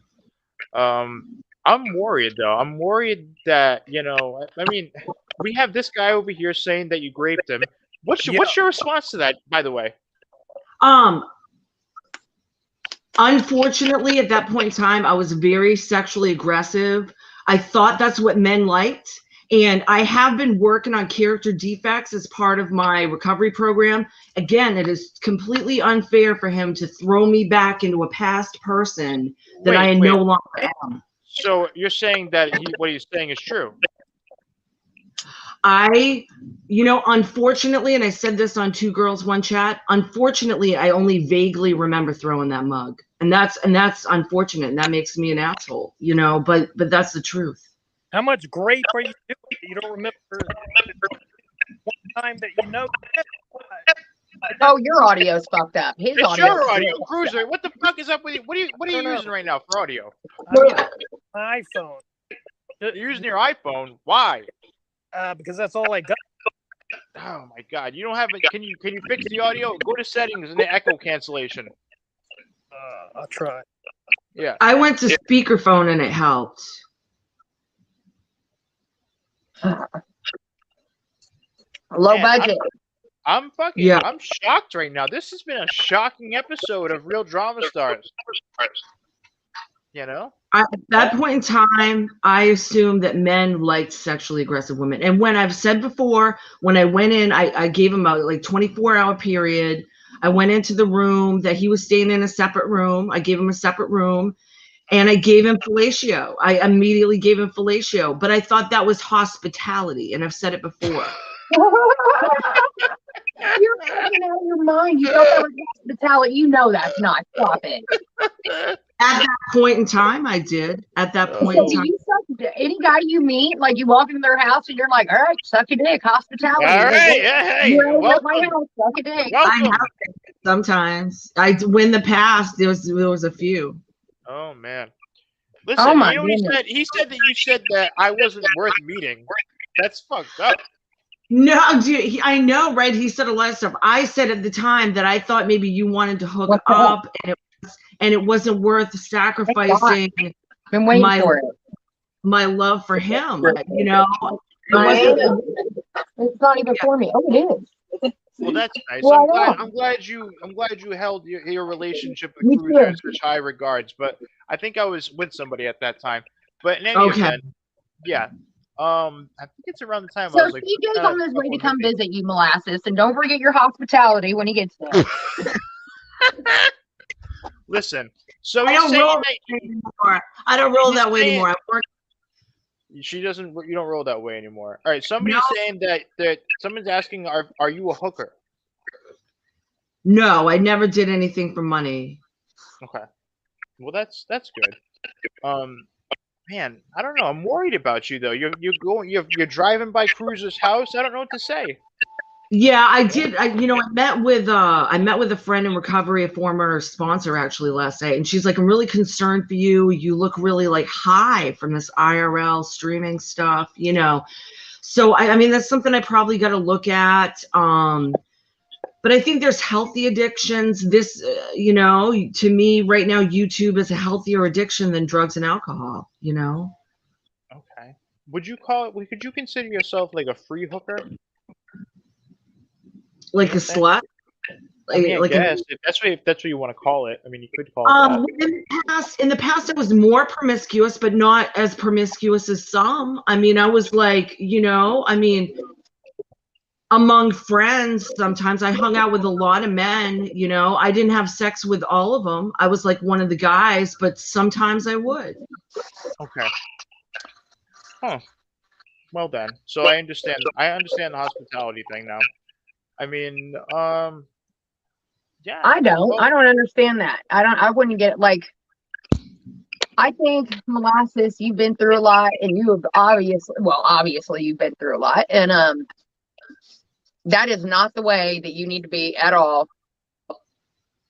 I'm worried though. I'm worried that, you know, I mean, we have this guy over here saying that you raped him. What's your response to that, by the way? Unfortunately, at that point in time, I was very sexually aggressive. I thought that's what men liked. And I have been working on character defects as part of my recovery program. Again, it is completely unfair for him to throw me back into a past person that I no longer am. So you're saying that what he's saying is true? Unfortunately, and I said this on Two Girls One Chat, unfortunately, I only vaguely remember throwing that mug. And that's unfortunate, and that makes me an asshole, you know, but that's the truth. How much grape are you doing? You don't remember one time that you know? Oh, your audio's fucked up. His It's audio. your audio, Cruiser. What the fuck is up with you? What are you using right now for audio? My iPhone. You're using your iPhone. Why? Because that's all I got. Oh my god, you don't have it. Can you fix the audio? Go to settings and then echo cancellation. I'll try. Yeah. I went to speakerphone and it helped. Low Man, budget. I'm fucking. Yeah. I'm shocked right now. This has been a shocking episode of Real Drama Stars. You know. At that point in time, I assumed that men liked sexually aggressive women. And when I've said before, when I went in, I gave him a like 24-hour period. I went into the room that he was staying in, a separate room. I gave him a separate room, and I gave him fellatio. I immediately gave him fellatio, but I thought that was hospitality, and I've said it before. You're fucking out of your mind. You thought that was hospitality. You know that's not. Stop it. At that point in time, I did. At that point in So time. you suck any guy you meet, like you walk into their house and you're like, all right, suck a dick, hospitality. All Like, right. Yeah, hey. you're at my Welcome. house, suck a dick. I Welcome. have sometimes. In the past, there was a few. Oh man. Listen, Oh, my you know what he goodness. said? He said that you said that I wasn't worth meeting. That's fucked up. No, dude, I know, right? He said a lot of stuff. I said at the time that I thought maybe you wanted to hook What the up, and it wasn't worth sacrificing Been waiting my for it. my love for him. You know, it I wasn't. am. It's not even for me. Oh, it is. Well, that's nice. Well, I'm glad you held your relationship with Me Cruiser in too. such high regards. But I think I was with somebody at that time. But in any Okay. event, yeah. I think it's around the time I So was like. CJ's on his way to come visit you, Molasses, and don't forget your hospitality when he gets there. Listen, so I he's don't saying roll that that way anymore. I don't roll He's that way saying- anymore. I work. she doesn't. You don't roll that way anymore. All right. Somebody's No. saying that someone's asking, are you a hooker? No, I never did anything for money. Okay. Well, that's good. Man, I don't know. I'm worried about you though. You're driving by Cruiser's house. I don't know what to say. Yeah, I did. I met with a friend in recovery, a former sponsor actually last night, and she's like, I'm really concerned for you. You look really like high from this IRL streaming stuff, you know. So I mean that's something I probably got to look at. But I think there's healthy addictions. This, to me right now, YouTube is a healthier addiction than drugs and alcohol, you know. Okay. Could you consider yourself like a free hooker? Like a slut. I mean, I Like guess if that's what you want to call it. I mean, you could call it that. in the past, I was more promiscuous, but not as promiscuous as some. I mean, I was like, among friends, sometimes I hung out with a lot of men. I didn't have sex with all of them. I was like one of the guys, but sometimes I would. Okay. Huh. Well then. So I understand the hospitality thing now. I mean, yeah. I don't understand that. I wouldn't get like. I think Molasses, you've been through a lot, and you have obviously you've been through a lot, and that is not the way that you need to be at all.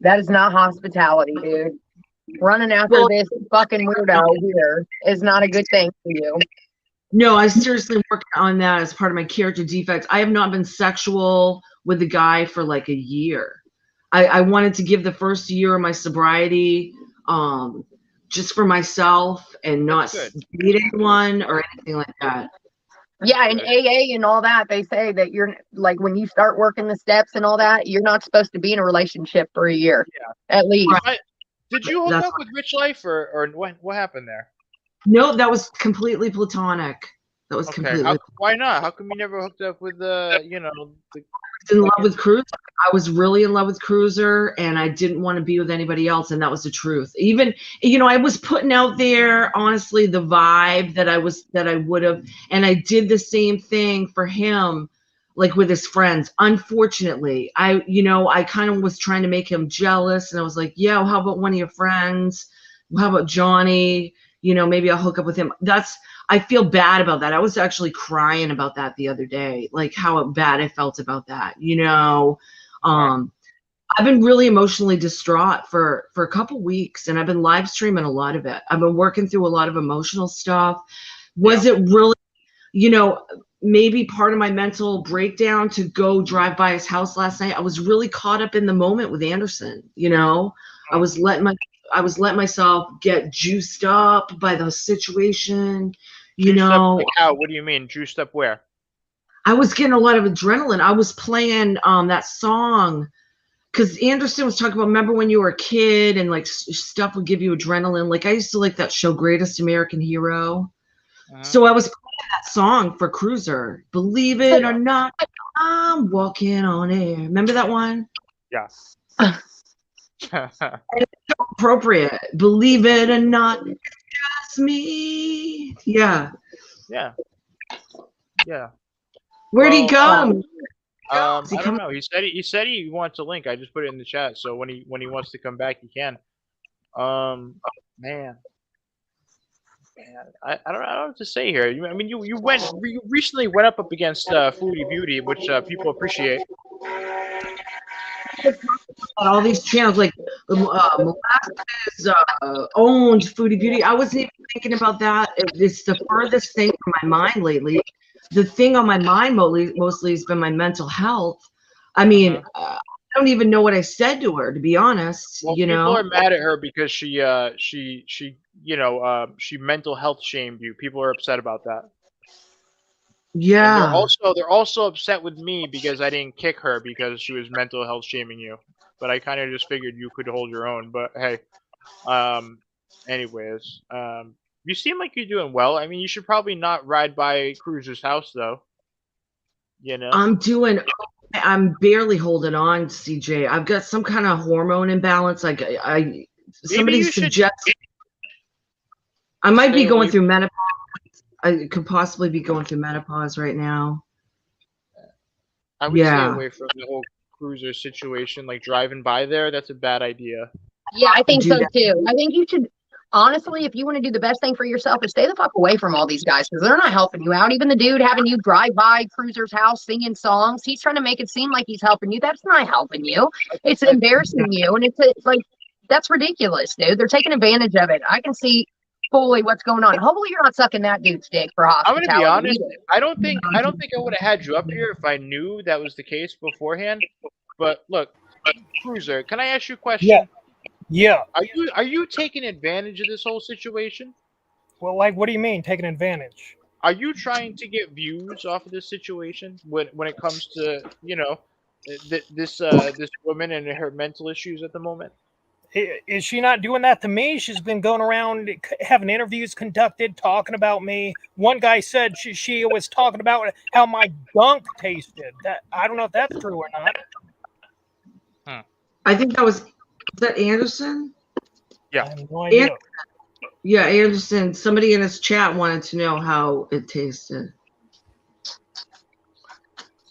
That is not hospitality, dude. Running after this fucking weirdo here is not a good thing for you. No, I seriously work on that as part of my character defects. I have not been sexual with the guy for like a year. I wanted to give the first year of my sobriety just for myself and not meet anyone or anything like that. Yeah, and AA and all that, they say that you're like when you start working the steps and all that, you're not supposed to be in a relationship for a year, at least. Right. Did you hook up with Rich Life or what happened there? No, that was completely platonic. That was completely. Why not? How come you never hooked up with in love with Cruiser. I was really in love with Cruiser, and I didn't want to be with anybody else, and that was the truth. Even, I was putting out there, honestly, the vibe that I would have, and I did the same thing for him, like with his friends. Unfortunately, I kind of was trying to make him jealous, and I was like, yeah, well, how about one of your friends? How about Johnny? Maybe I'll hook up with him. I feel bad about that. I was actually crying about that the other day, like how bad I felt about that. I've been really emotionally distraught for a couple weeks, and I've been live streaming a lot of it. I've been working through a lot of emotional stuff. Was it really, maybe part of my mental breakdown to go drive by his house last night? I was really caught up in the moment with Anderson. I was letting letting myself get juiced up by the situation. You Juiced up, know, like how? What do you mean? Juiced up where? I was getting a lot of adrenaline. I was playing that song because Anderson was talking about, remember when you were a kid and like stuff would give you adrenaline? Like I used to like that show, Greatest American Hero. So I was playing that song for Cruiser. Believe it or not, I'm walking on air. Remember that one? Yeah. Appropriate. Believe it or not, it's just me. Yeah. Yeah. Yeah. Where'd he go? I don't know. He said he wants a link. I just put it in the chat. So when he wants to come back, he can. Man, I don't know what to say here. I mean, you recently went up against Foodie Beauty, which people appreciate. All these channels like Molasses owned Foodie Beauty. I wasn't even thinking about that. It's the furthest thing from my mind lately. The thing on my mind mostly has been my mental health. I mean, I don't even know what I said to her, to be honest. Well, people are mad at her because she mental health shamed you. People are upset about that. Yeah. And they're also upset with me because I didn't kick her because she was mental health shaming you. But I kind of just figured you could hold your own. But hey, anyways, you seem like you're doing well. I mean, you should probably not ride by Cruiser's house though. You know. I'm barely holding on, CJ. I've got some kind of hormone imbalance. Like somebody suggests I might be going through menopause. I could possibly be going through menopause right now. I would stay away from the whole Cruiser situation. Like driving by there, that's a bad idea. Yeah, I think so too. I think you should, honestly, if you want to do the best thing for yourself, is stay the fuck away from all these guys because they're not helping you out. Even the dude having you drive by Cruiser's house singing songs, he's trying to make it seem like he's helping you. That's not helping you. It's embarrassing you, and it's like that's ridiculous, dude. They're taking advantage of it. I can see fully what's going on. Hopefully, you're not sucking that dude's dick for hospitality. I'm gonna be honest. I don't think I would have had you up here if I knew that was the case beforehand. But look, Cruiser, can I ask you a question? Yeah. Are you taking advantage of this whole situation? Well, like, what do you mean taking advantage? Are you trying to get views off of this situation when it comes to this woman and her mental issues at the moment? Is she not doing that to me? She's been going around having interviews conducted, talking about me. One guy said she was talking about how my gunk tasted. I don't know if that's true or not. I think was that Anderson? Yeah. I have no idea. Yeah, Anderson. Somebody in his chat wanted to know how it tasted.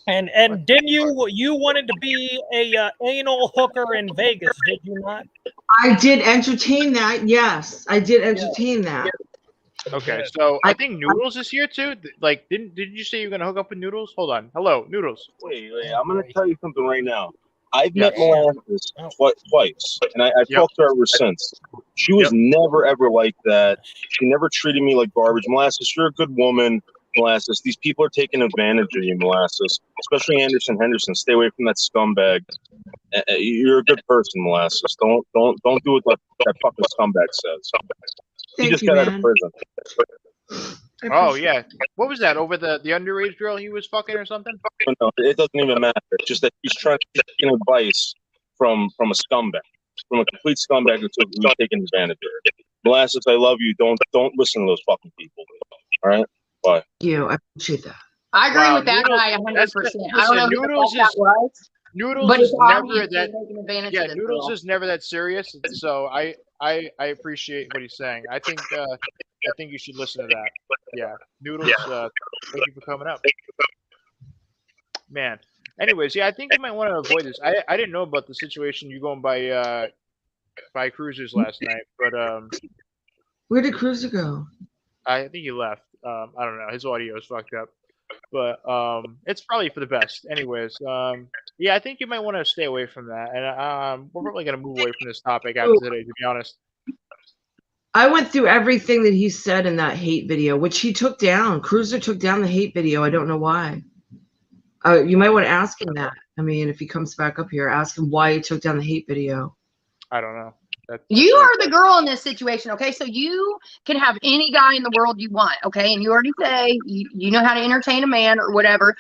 And didn't you wanted to be a anal hooker in Vegas, did you not? I did entertain that. Yes, I did entertain that. Okay, so I think Noodles is here too. Like, did you say you're gonna hook up with Noodles? Hold on. Hello, Noodles. Wait, I'm gonna tell you something right now. I've met Molasses twice, and I've talked to her ever since. She was never ever like that. She never treated me like garbage. Molasses, you're a good woman. Molasses, these people are taking advantage of you, Molasses. Especially Anderson Henderson. Stay away from that scumbag. You're a good person, Molasses. Don't do what that fucking scumbag says. He just got out of prison. Oh yeah, what was that over the underage girl he was fucking or something? No, it doesn't even matter. It's just that he's trying to get advice from a scumbag, from a complete scumbag who's taking advantage of her. Molasses, I love you. Don't listen to those fucking people. All right, bye. Thank you. I appreciate that. I agree with that guy 100%. I don't know who the fuck that was. Noodles is never that. Yeah, Noodles is never that serious. So I appreciate what he's saying. I think you should listen to that. Yeah, Noodles. Thank you for coming up, man. Anyways, yeah, I think you might want to avoid this. I didn't know about the situation you going by Cruisers last night, but where did Cruiser go? I think he left. I don't know. His audio is fucked up. But it's probably for the best. Anyways, yeah, I think you might want to stay away from that. And we're probably going to move away from this topic after today, to be honest. I went through everything that he said in that hate video, which he took down. Cruiser took down the hate video. I don't know why. You might want to ask him that. I mean, if he comes back up here, ask him why he took down the hate video. I don't know. You are the girl in this situation, okay? So you can have any guy in the world you want, okay? And you already say you know how to entertain a man or whatever.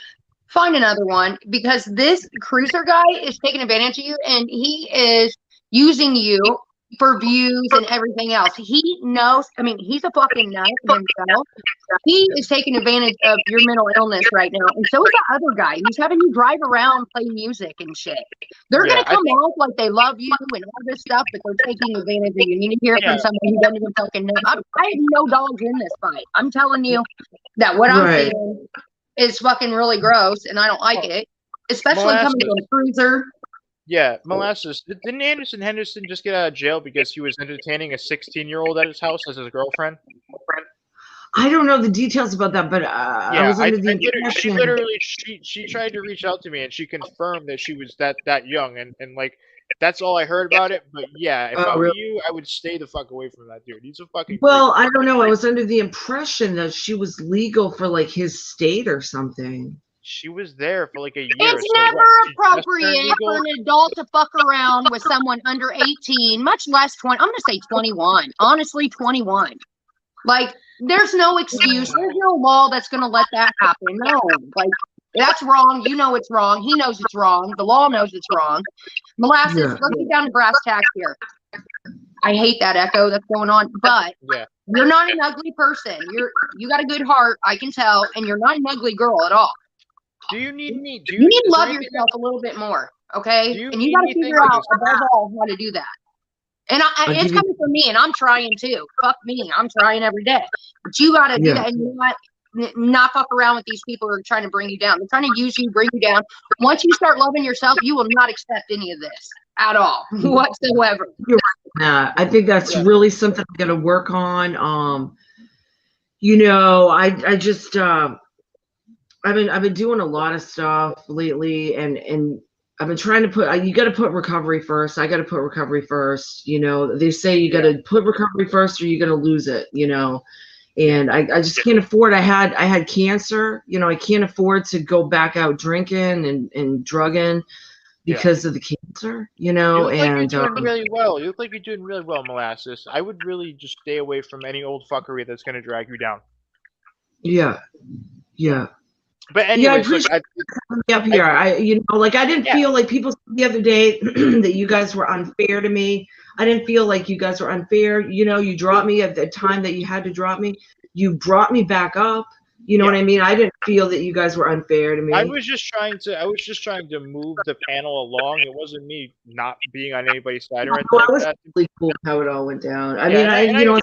Find another one, because this cruiser guy is taking advantage of you, and he is using you for views and everything else. He knows. I mean, he's a fucking nut himself. He is taking advantage of your mental illness right now, and so is that other guy. He's having you drive around, play music and shit. They're gonna come off like they love you and all this stuff, but they're taking advantage of you. You need to hear it from someone who doesn't even fucking know. I have no dogs in this fight. I'm telling you that what I'm seeing is fucking really gross, and I don't like it, especially coming from a cruiser. Yeah, Molasses. Didn't Anderson Henderson just get out of jail because he was entertaining a 16-year-old at his house as his girlfriend? I don't know the details about that, but I was under the impression. She tried to reach out to me, and she confirmed that she was that young, and like that's all I heard about it. But yeah, if I were you, I would stay the fuck away from that dude. He's a fucking. Well, I don't know. I was under the impression that she was legal for like his state or something. She was there for like a year. It's never appropriate for an adult to fuck around with someone under 18, much less 20. I'm going to say 21. Honestly, 21. Like, there's no excuse. There's no law that's going to let that happen. No. Like, that's wrong. You know it's wrong. He knows it's wrong. The law knows it's wrong. Molasses, let's get down to brass tacks here. I hate that echo that's going on, but you're not an ugly person. You got a good heart, I can tell, and you're not an ugly girl at all. Do you need me? You need to love yourself a little bit more, okay? And you got to figure out above all how to do that. And it's coming from me, and I'm trying too. Fuck me, I'm trying every day. But you got to do that, and you not fuck around with these people who are trying to bring you down. They're trying to use you, bring you down. Once you start loving yourself, you will not accept any of this at all, whatsoever. I think that's really something I'm gonna work on. You know, I just I've been doing a lot of stuff lately, and I've been trying to put. You got to put recovery first. I got to put recovery first. You know, they say you got to put recovery first, or you're gonna lose it. You know, and I just can't afford. I had cancer. You know, I can't afford to go back out drinking and drugging because of the cancer. You know, you're doing really well. You look like you're doing really well, Molasses. I would really just stay away from any old fuckery that's gonna drag you down. Yeah. But anyway, I appreciate up here. I didn't feel like people said the other day that you guys were unfair to me. I didn't feel like you guys were unfair. You know, you dropped me at the time that you had to drop me. You brought me back up. You know what I mean? I didn't feel that you guys were unfair to me. I was just trying to move the panel along. It wasn't me not being on anybody's side or anything like was that. Really cool how it all went down. I mean,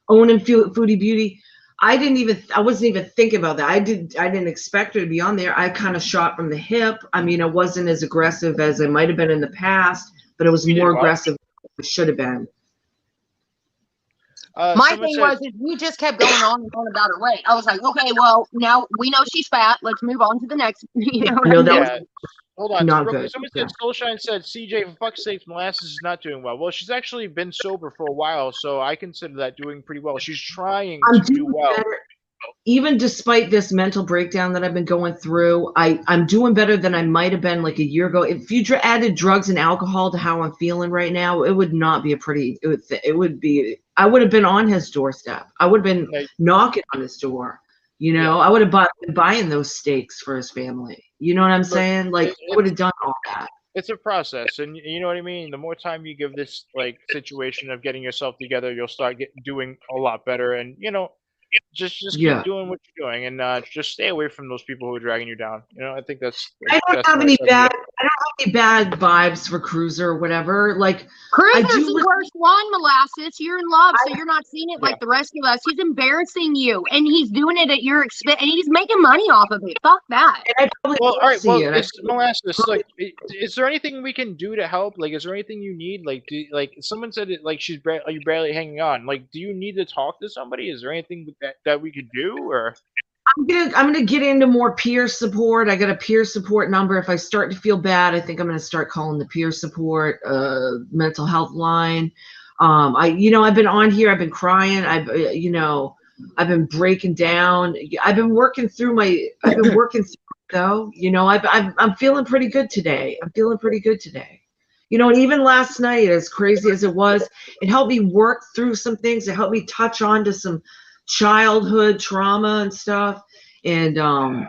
owning Foodie Beauty. I wasn't even thinking about that. I didn't expect her to be on there. I kind of shot from the hip. I mean, I wasn't as aggressive as I might have been in the past, but it was more aggressive than it should have been. My thing was we just kept going on and on about her weight. I was like, okay, well, now we know she's fat. Let's move on to the next. Hold on. Not good. Someone said, Soulshine said, CJ, for fuck's sake, Molasses is not doing well. Well, she's actually been sober for a while, so I consider that doing pretty well. She's trying to do well. Better. Even despite this mental breakdown that I've been going through, I'm doing better than I might have been like a year ago. If you added drugs and alcohol to how I'm feeling right now, it would not be it would be, I would have been on his doorstep. I would have been knocking on his door. You know, I would have been buying those steaks for his family. You know what I'm saying? Like, I would have done all that. It's a process, and you know what I mean? The more time you give this, like, situation of getting yourself together, you'll start doing a lot better, and, you know, just keep doing what you're doing, and just stay away from those people who are dragging you down. You know, I think that's I don't have any bad vibes for Cruiser or whatever. Like, Cruiser's the worst one, Molasses. You're in love, so you're not seeing it like the rest of us. He's embarrassing you, and he's doing it at your expense, and he's making money off of it. Fuck that. Well, all right. Well, Molasses, like, is there anything we can do to help? Like, is there anything you need? Like, someone said it, like, you're barely hanging on. Like, do you need to talk to somebody? Is there anything that we could do, or? I'm gonna get into more peer support. I got a peer support number. If I start to feel bad, I think I'm gonna start calling the peer support mental health line. I've been on here. I've been crying. I've been breaking down. I've been working through though. You know, I'm feeling pretty good today. You know, and even last night, as crazy as it was, it helped me work through some things. It helped me touch on to some childhood trauma and stuff. And,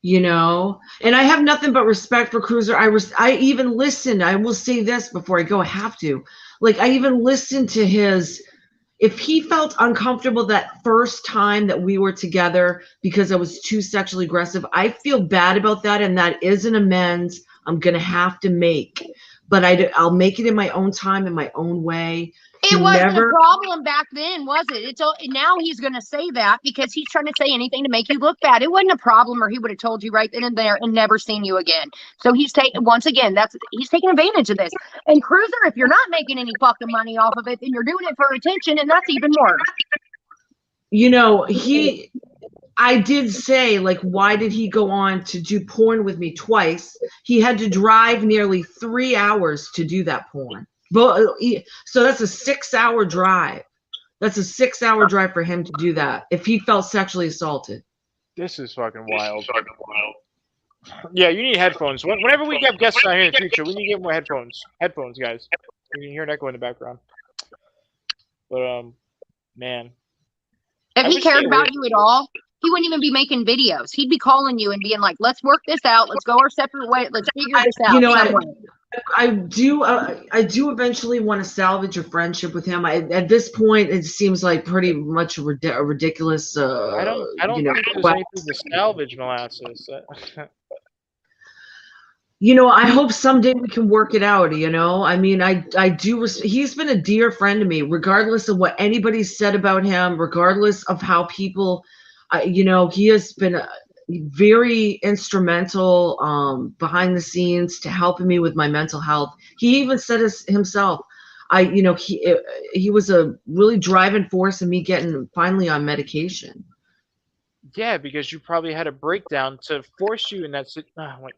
you know, and I have nothing but respect for Cruiser. I even listened. I will say this before I go. I have to. Like, I even listened to his. If he felt uncomfortable that first time that we were together because I was too sexually aggressive, I feel bad about that, and that is an amends I'm gonna have to make. But I'll make it in my own time, in my own way. It wasn't a problem back then, was it? It's all, now he's going to say that because he's trying to say anything to make you look bad. It wasn't a problem, or he would have told you right then and there and never seen you again. So he's taking, once again, he's taking advantage of this. And Cruiser, if you're not making any fucking money off of it, then you're doing it for attention, and that's even worse. You know, I did say, like, why did he go on to do porn with me twice? He had to drive nearly 3 hours to do that porn. So that's a 6-hour drive. That's a 6-hour drive for him to do that if he felt sexually assaulted. This is fucking wild. Yeah, you need headphones. Whenever we get guests out here in the future, we need to get more headphones. Headphones, guys. You can hear an echo in the background. But, man. If he cared about you at all, he wouldn't even be making videos. He'd be calling you and being like, let's work this out. Let's go our separate way. Let's figure this out. You know, I do eventually want to salvage a friendship with him. At this point, it seems like pretty much a ridiculous. I don't think there's anything to salvage, Molasses. You know, I hope someday we can work it out. You know, I mean, I do. He's been a dear friend to me, regardless of what anybody said about him, regardless of how people. You know, he has been very instrumental behind the scenes to helping me with my mental health. He even said himself, you know, he was a really driving force in me getting finally on medication. Yeah, because you probably had a breakdown to force you in that.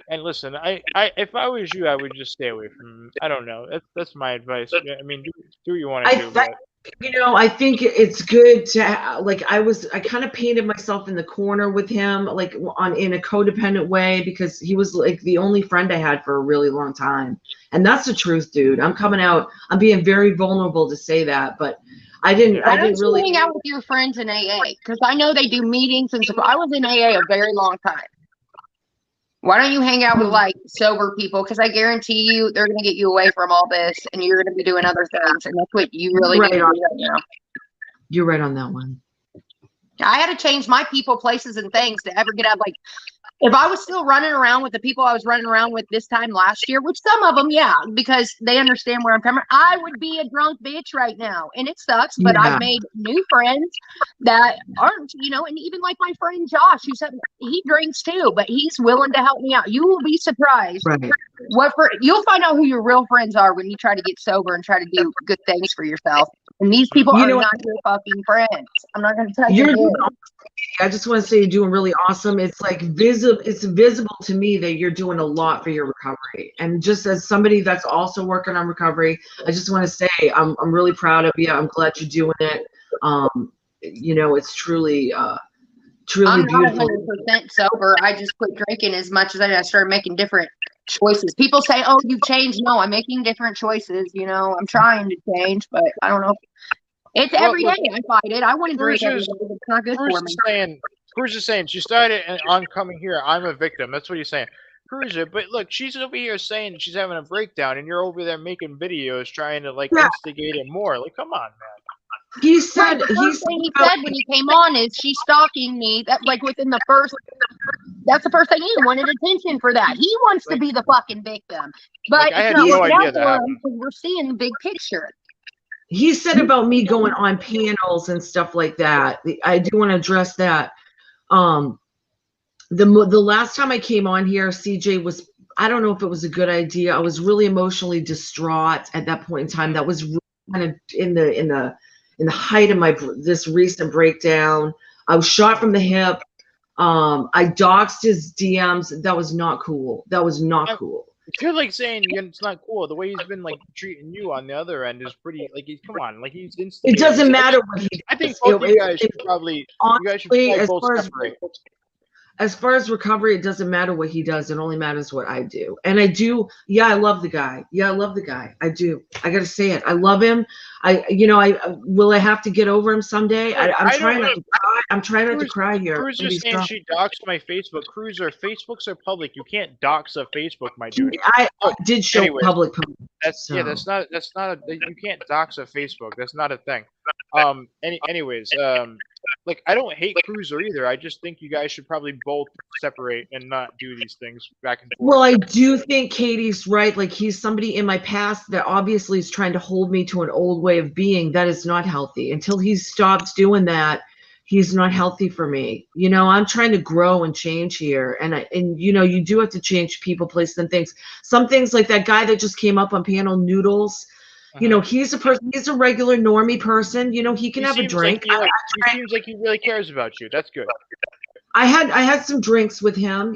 And listen, if I was you, I would just stay away from. I don't know. That's my advice. I mean, do what you want to do. But. You know, I think it's good to, like, I kind of painted myself in the corner with him, like in a codependent way, because he was like the only friend I had for a really long time. And that's the truth, dude. I'm coming out. I'm being very vulnerable to say that, but I didn't really hang out with your friends in AA, because I know they do meetings and stuff. I was in AA a very long time. Why don't you hang out with like sober people? Because I guarantee you they're going to get you away from all this, and you're going to be doing other things, and that's what you really need to do right now. You're right on that one. I had to change my people, places, and things to ever get out. Like, if I was still running around with the people I was running around with this time last year, which some of them, yeah, because they understand where I'm coming, I would be a drunk bitch right now. And it sucks, but yeah. I've made new friends that aren't, you know, and even like my friend Josh, who said he drinks too, but he's willing to help me out. You will be surprised. Right. You'll find out who your real friends are when you try to get sober and try to do good things for yourself. And these people are not your fucking friends. I'm not going to tell you. I just want to say you're doing really awesome. It's like it's visible to me that you're doing a lot for your recovery. And just as somebody that's also working on recovery, I just want to say I'm really proud of you. I'm glad you're doing it. You know, it's truly I'm beautiful. not 100% sober. I just quit drinking as much as I started making different choices. People say, "Oh, you've changed." No, I'm making different choices. You know, I'm trying to change, but I don't know. It's every day I fight it. I want to drink every day, but it's not good for me. Cruz is saying she started on coming here. I'm a victim. That's what he's saying. Cruz, but look, she's over here saying she's having a breakdown, and you're over there making videos trying to like instigate it more. Like, come on, man. He said he said when he came on is she's stalking me. That like within the first. That's the first thing he wanted attention for that. He wants to be the fucking victim, but like, I had no idea that happened. We're seeing the big picture. He said about me going on panels and stuff like that. I do want to address that. The last time I came on here, CJ was, I don't know if it was a good idea. I was really emotionally distraught at that point in time. That was really kind of in the height of this recent breakdown. I was shot from the hip. I doxed his DMs. That was not cool. That was not cool. You're like saying it's not cool. The way he's been like treating you on the other end is pretty. Like come on, like he's instant. It doesn't matter what he does. I think both you guys should probably. Honestly, you guys should both separate. as far as recovery, it doesn't matter what he does. It only matters what I do. And I do. Yeah, I love the guy. Yeah, I love the guy. I do. I got to say it. I love him. Will I have to get over him someday? I'm trying not to cry. I'm trying not to cry here. Cruiser saying she doxed my Facebook. Cruiser, Facebooks are public. You can't dox a Facebook, my dude. I did show public. That's not you can't dox a Facebook. That's not a thing. Anyways, like, I don't hate Cruiser either. I just think you guys should probably both separate and not do these things back and forth. Well, I do think Katie's right. Like, he's somebody in my past that obviously is trying to hold me to an old way of being. That is not healthy. Until he stops doing that, he's not healthy for me. I'm trying to grow and change here. And you do have to change people, places, and things. Some things, like that guy that just came up on panel, Noodles. He's a person. He's a regular normie person. He can have a drink. He seems like he really cares about you. That's good. I had some drinks with him,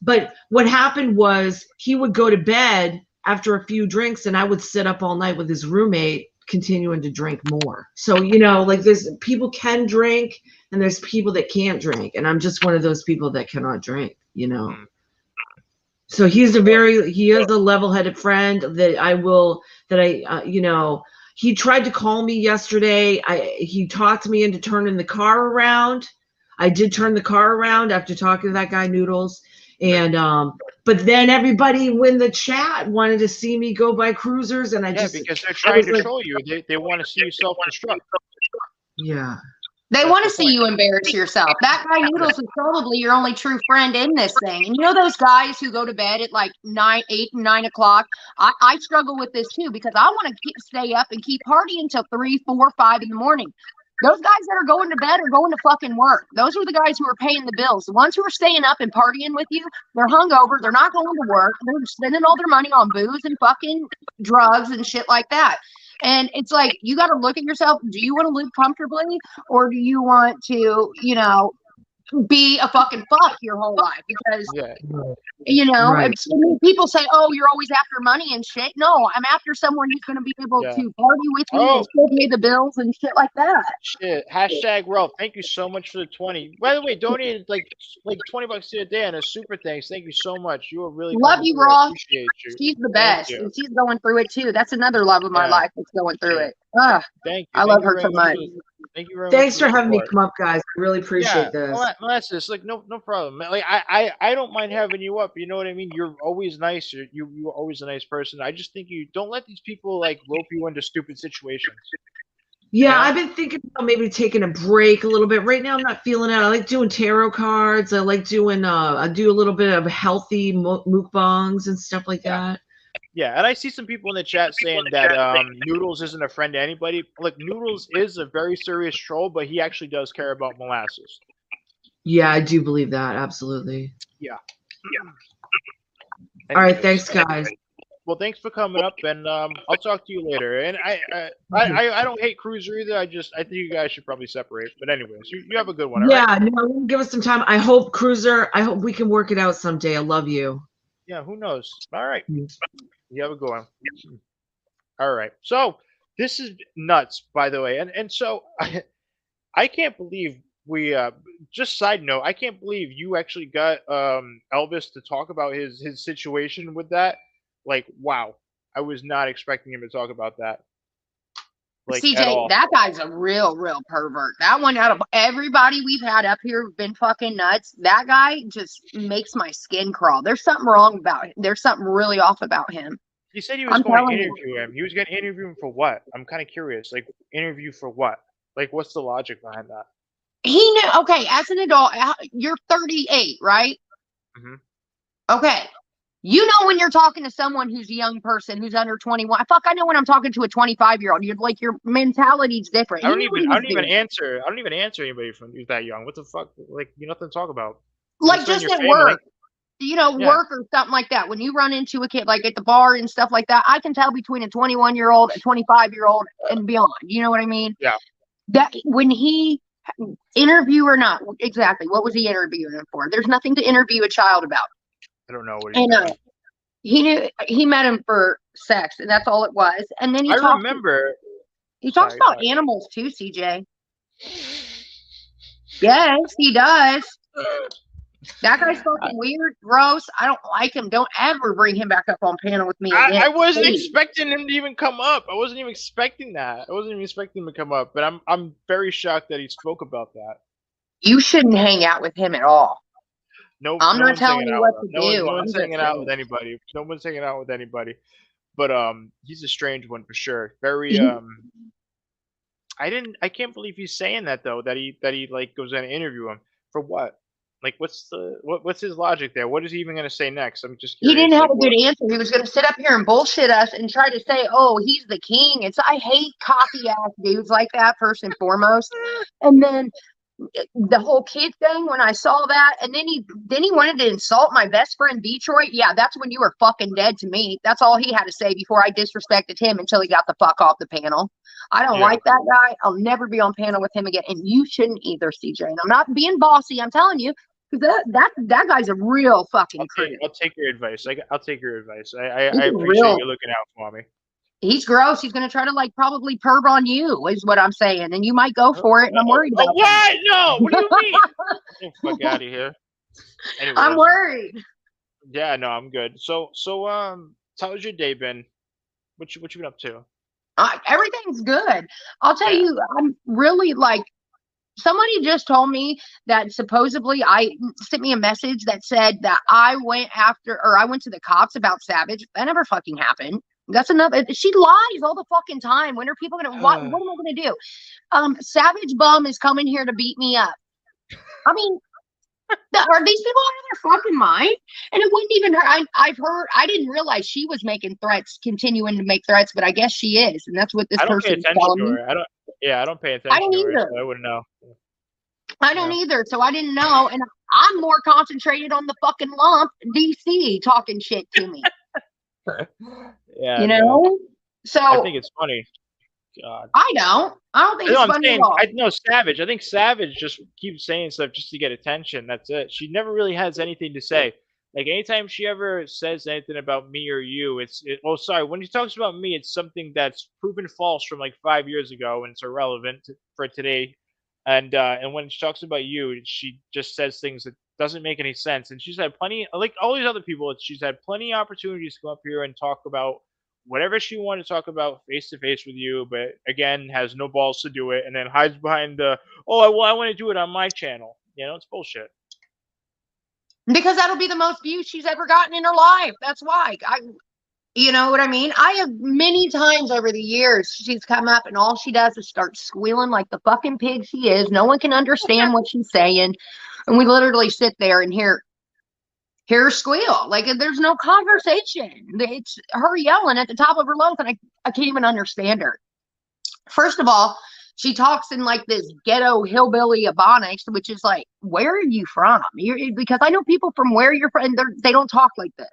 but what happened was he would go to bed after a few drinks, and I would sit up all night with his roommate, continuing to drink more. So like, there's people can drink, and there's people that can't drink, and I'm just one of those people that cannot drink. So he is a level-headed friend he tried to call me yesterday. He talked me into turning the car around. I did turn the car around after talking to that guy Noodles. And but then everybody in the chat wanted to see me go by Cruisers, and because they're trying to troll you. They want to see you self-destruct. Yeah. They want to see you embarrass yourself. That guy Noodles is probably your only true friend in this thing. And those guys who go to bed at like 8 and 9 o'clock? I struggle with this too, because I want to stay up and keep partying until 3, 4, 5 in the morning. Those guys that are going to bed are going to fucking work. Those are the guys who are paying the bills. The ones who are staying up and partying with you, they're hungover. They're not going to work. They're spending all their money on booze and fucking drugs and shit like that. And it's like, you got to look at yourself. Do you want to live comfortably, or do you want to, be a fucking fuck your whole life? Because, right. People say, oh, you're always after money and shit. No, I'm after someone who's going to be able to party with me and still pay the bills and shit like that. Shit. Hashtag Ralph, thank you so much for the 20. By the way, donated like $20 to a day and a super thanks. Thank you so much. You are really love you, Ralph. Appreciate you. She's the best, and she's going through it too. That's another love of my life that's going through it. Thank you. I love her so much. Thank you very much. Thanks for having me come up, guys. I really appreciate this. Molasses, like, no problem. Like, I don't mind having you up. You know what I mean? You're always nice. You're always a nice person. I just think you don't let these people like rope you into stupid situations. Yeah, I've been thinking about maybe taking a break a little bit. Right now, I'm not feeling it. I like doing tarot cards. I like doing. I do a little bit of healthy mukbangs and stuff like that. Yeah, and I see some people in the chat saying that Noodles isn't a friend to anybody. Like, Noodles is a very serious troll, but he actually does care about Molasses. Yeah, I do believe that. Absolutely. Yeah. All right, thanks, guys. Well, thanks for coming up, and I'll talk to you later. And I don't hate Cruiser either. I think you guys should probably separate. But anyways, you have a good one. Yeah, no, give us some time. I hope Cruiser. I hope we can work it out someday. I love you. Yeah, who knows? All right. You have a good one. All right. So this is nuts, by the way. And so I can't believe we just side note, I can't believe you actually got Elvis to talk about his situation with that. Like, wow. I was not expecting him to talk about that. Like, CJ, that guy's a real pervert. That one, out of everybody we've had up here who've been fucking nuts, that guy just makes my skin crawl. There's something wrong about him. There's something really off about him. He said he was going to interview him. He was going to interview him for what? I'm kind of curious. Like, interview for what? Like, what's the logic behind that? He knew. Okay, as an adult, you're 38, right? Mm-hmm. Okay. You know when you're talking to someone who's a young person who's under 21. Fuck, I know when I'm talking to a 25-year-old. You're like, your mentality's different. I don't even answer anybody from who's that young. What the fuck? Like, you nothing to talk about. Like, just at work. Work or something like that. When you run into a kid, like at the bar and stuff like that, I can tell between a 21-year-old, a 25-year-old, and beyond. You know what I mean? Yeah. That when he interview or not, exactly. What was he interviewing him for? There's nothing to interview a child about. I don't know what he knew. He met him for sex, and that's all it was. And then he talks about animals too, CJ. Yes, he does. That guy's fucking weird, gross. I don't like him. Don't ever bring him back up on panel with me again. I wasn't expecting him to even come up. I wasn't even expecting that. I wasn't even expecting him to come up. But I'm very shocked that he spoke about that. You shouldn't hang out with him at all. No, I'm not telling you what to do. No one's hanging out with anybody. No one's hanging out with anybody. But he's a strange one for sure. Very I can't believe he's saying that though. That he like goes in and interview him for what? Like what's his logic there? What is he even going to say next? I'm just curious. He didn't have a good answer. He was going to sit up here and bullshit us and try to say, "Oh, he's the king." I hate cocky ass dudes like that first and foremost. And then the whole kid thing, when I saw that, and then he wanted to insult my best friend Detroit. Yeah, that's when you were fucking dead to me. That's all he had to say before I disrespected him until he got the fuck off the panel. I don't like that guy. I'll never be on panel with him again, and you shouldn't either, CJ. And I'm not being bossy. I'm telling you, because that guy's a real fucking creep. I'll take your advice. I'll take your advice. I appreciate you looking out for me. He's gross. He's going to try to like probably perv on you is what I'm saying. And you might go for it. And I'm worried about what? No. What do you mean? Get the fuck out of here. Anyways, I'm worried. Yeah, no, I'm good. So how's your day been? What you been up to? Everything's good. I'll tell you, I'm really like, somebody just told me that supposedly sent me a message that said that I went to the cops about Savage. That never fucking happened. That's another. She lies all the fucking time. When are people gonna? What am I gonna do? Savage bum is coming here to beat me up. I mean, are these people out of their fucking mind? And it wouldn't even hurt. I've heard. I didn't realize she was making threats, continuing to make threats, but I guess she is, and that's what this person is telling me. I don't pay attention. I don't either. So I wouldn't know. I don't either, so I didn't know, and I'm more concentrated on the fucking lump DC talking shit to me. Yeah, you know. So I think it's funny. God, I don't think it's funny at all. I know Savage. I think Savage just keeps saying stuff just to get attention. That's it. She never really has anything to say. Like anytime she ever says anything about me or you, when she talks about me, it's something that's proven false from like 5 years ago, and it's irrelevant for today. And when she talks about you, she just says things that doesn't make any sense. And she's had plenty, like all these other people, she's had plenty of opportunities to come up here and talk about whatever she wanted to talk about face to face with you, but again, has no balls to do it, and then hides behind I want to do it on my channel. You know, it's bullshit. Because that'll be the most views she's ever gotten in her life. That's why. You know what I mean? I have many times over the years, she's come up and all she does is start squealing like the fucking pig she is. No one can understand what she's saying. And we literally sit there and hear her squeal. Like there's no conversation. It's her yelling at the top of her lungs, and I can't even understand her. First of all, she talks in like this ghetto hillbilly Ebonics, which is like, where are you from? Because I know people from where you're from, they don't talk like this.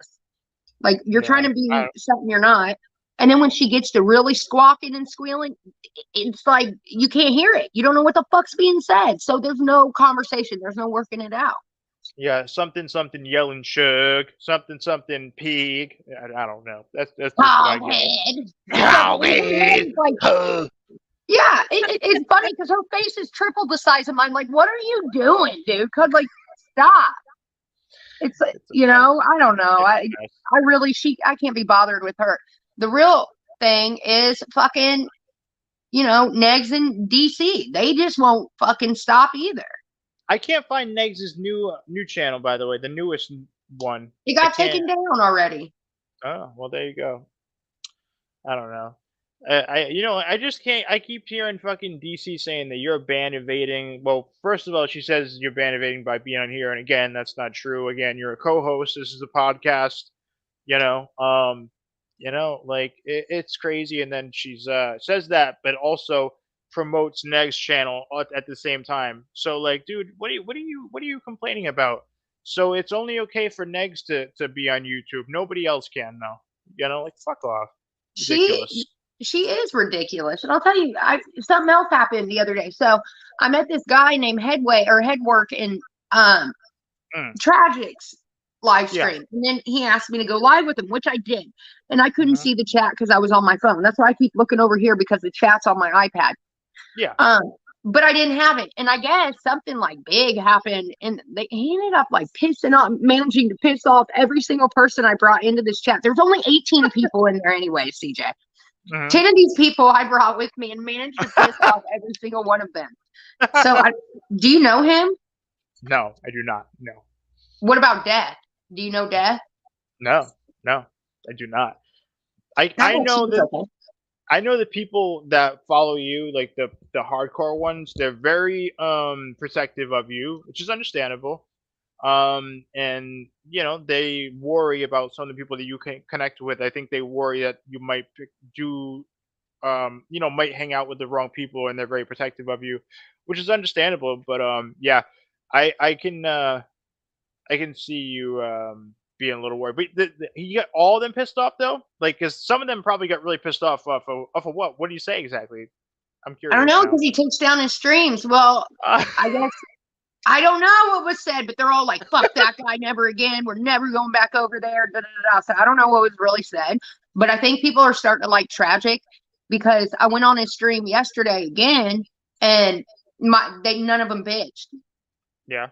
Like you're trying to be something you're not. And then when she gets to really squawking and squealing, it's like you can't hear it. You don't know what the fuck's being said. So there's no conversation. There's no working it out. Yeah, something yelling shug, something pig. I don't know. That's just what I get. Yeah, it's funny because her face is triple the size of mine. Like, what are you doing, dude? Because like, stop. It's you know, I don't know. I can't be bothered with her. The real thing is fucking, you know, Negs and DC. They just won't fucking stop either. I can't find Negs' new channel, by the way, the newest one. It got taken down already. Oh, well, there you go. I don't know. I just can't. I keep hearing fucking DC saying that you're ban evading. Well, first of all, she says you're ban evading by being on here, and again, that's not true. Again, you're a co-host. This is a podcast. Like it's crazy. And then she's says that, but also promotes Neg's channel at the same time. So, like, dude, what are you complaining about? So it's only okay for Negs to be on YouTube. Nobody else can, though. You know, like fuck off. Ridiculous. She is ridiculous. And I'll tell you, something else happened the other day. So I met this guy named Headwork in Tragic's live stream. And then he asked me to go live with him, which I did. And I couldn't see the chat because I was on my phone. That's why I keep looking over here, because the chat's on my iPad. Yeah. but I didn't have it. And I guess something like big happened, and he ended up like managing to piss off every single person I brought into this chat. There's only 18 people in there anyway, CJ. 10 of these people I brought with me and managed to piss off every single one of them. So, do you know him? No, I do not. No. What about Death? Do you know Death? No, I do not. I know that. Okay. I know the people that follow you, like the hardcore ones, they're very protective of you, which is understandable. And you know, they worry about some of the people that you can connect with. I think they worry that you might you know, might hang out with the wrong people, and they're very protective of you, which is understandable. But yeah, I can see you being a little worried. But you got all of them pissed off though, like, because some of them probably got really pissed off of what? What do you say exactly? I'm curious. I don't know, because he takes down his streams. Well, I guess I don't know what was said, but they're all like, "Fuck that guy, never again. We're never going back over there." Da, da, da, da. So I don't know what was really said, but I think people are starting to like Tragic, because I went on his stream yesterday again, and none of them bitched. Yeah.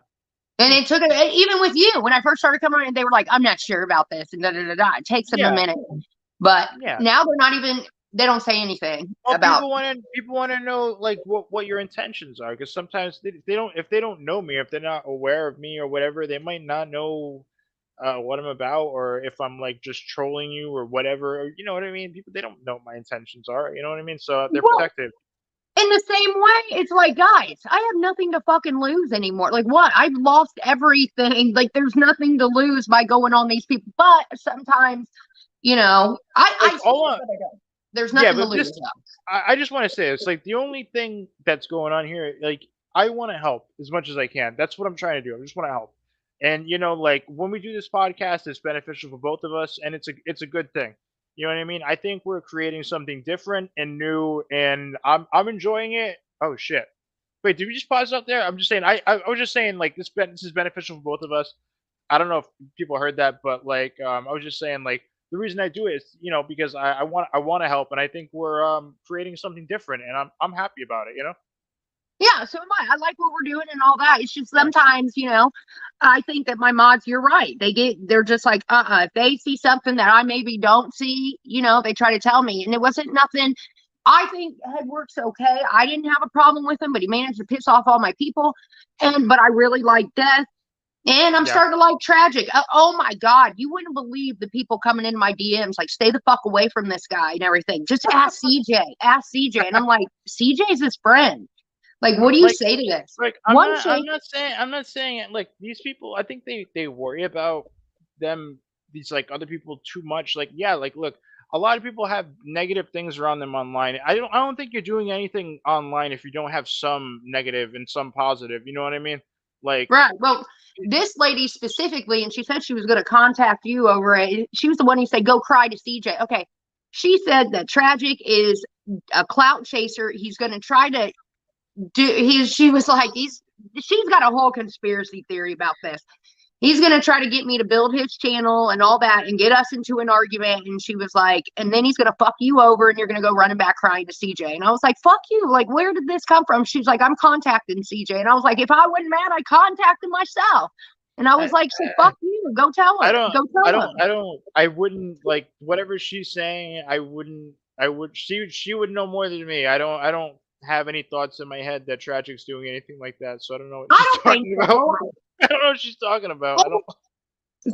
And it took it, even with you, when I first started coming on, and they were like, "I'm not sure about this," and da da da da. It takes them a minute, but now they're not even. They don't say anything about. People want to know like what your intentions are, because sometimes they don't, if they don't know me, if they're not aware of me or whatever, they might not know what I'm about, or if I'm like just trolling you or whatever. Or, you know what I mean? People, they don't know what my intentions are. You know what I mean? So they're protective. In the same way, it's like, guys, I have nothing to fucking lose anymore. Like, what? I've lost everything. Like, there's nothing to lose by going on these people. But sometimes, you know, there's nothing to lose. I just want to say, it's like the only thing that's going on here, like, I want to help as much as I can. That's what I'm trying to do. I just want to help. And, you know, like, when we do this podcast, it's beneficial for both of us, and it's a good thing. You know what I mean? I think we're creating something different and new, and I'm enjoying it. Oh shit! Wait, did we just pause out there? I'm just saying. I was just saying, like, this is beneficial for both of us. I don't know if people heard that, but like, I was just saying, like, the reason I do it is, you know, because I want to help, and I think we're creating something different, and I'm happy about it. You know. Yeah, so am I. I like what we're doing and all that. It's just sometimes, you know, I think that my mods, you're right. They're just like, if they see something that I maybe don't see, you know, they try to tell me. And it wasn't nothing. I think Headwork's okay. I didn't have a problem with him, but he managed to piss off all my people. But I really like Death. And I'm starting to like Tragic. Oh my God. You wouldn't believe the people coming into my DMs, like, stay the fuck away from this guy and everything. Just ask CJ. Ask CJ. And I'm like, CJ's his friend. Like, what do you say to this? Like, I'm not saying it. Like, these people, I think they worry about these like other people too much. Like, yeah, like, look, a lot of people have negative things around them online. I don't think you're doing anything online if you don't have some negative and some positive. You know what I mean? Like, right. Well, this lady specifically, and she said she was going to contact you over it. She was the one who said, "Go cry to CJ." Okay. She said that Tragic is a clout chaser. He's going to try to she was like, she's got a whole conspiracy theory about this. He's going to try to get me to build his channel and all that and get us into an argument. And she was like, and then he's going to fuck you over and you're going to go running back crying to CJ. And I was like, fuck you. Like, where did this come from? She's like, I'm contacting CJ. And I was like, if I wasn't mad, I contacted myself. And I was like, so fuck you. Go tell her. I wouldn't, like, whatever she's saying, she would know more than me. I don't have any thoughts in my head that Tragic's doing anything like that, so I don't know what she's talking about. I don't know what she's talking about.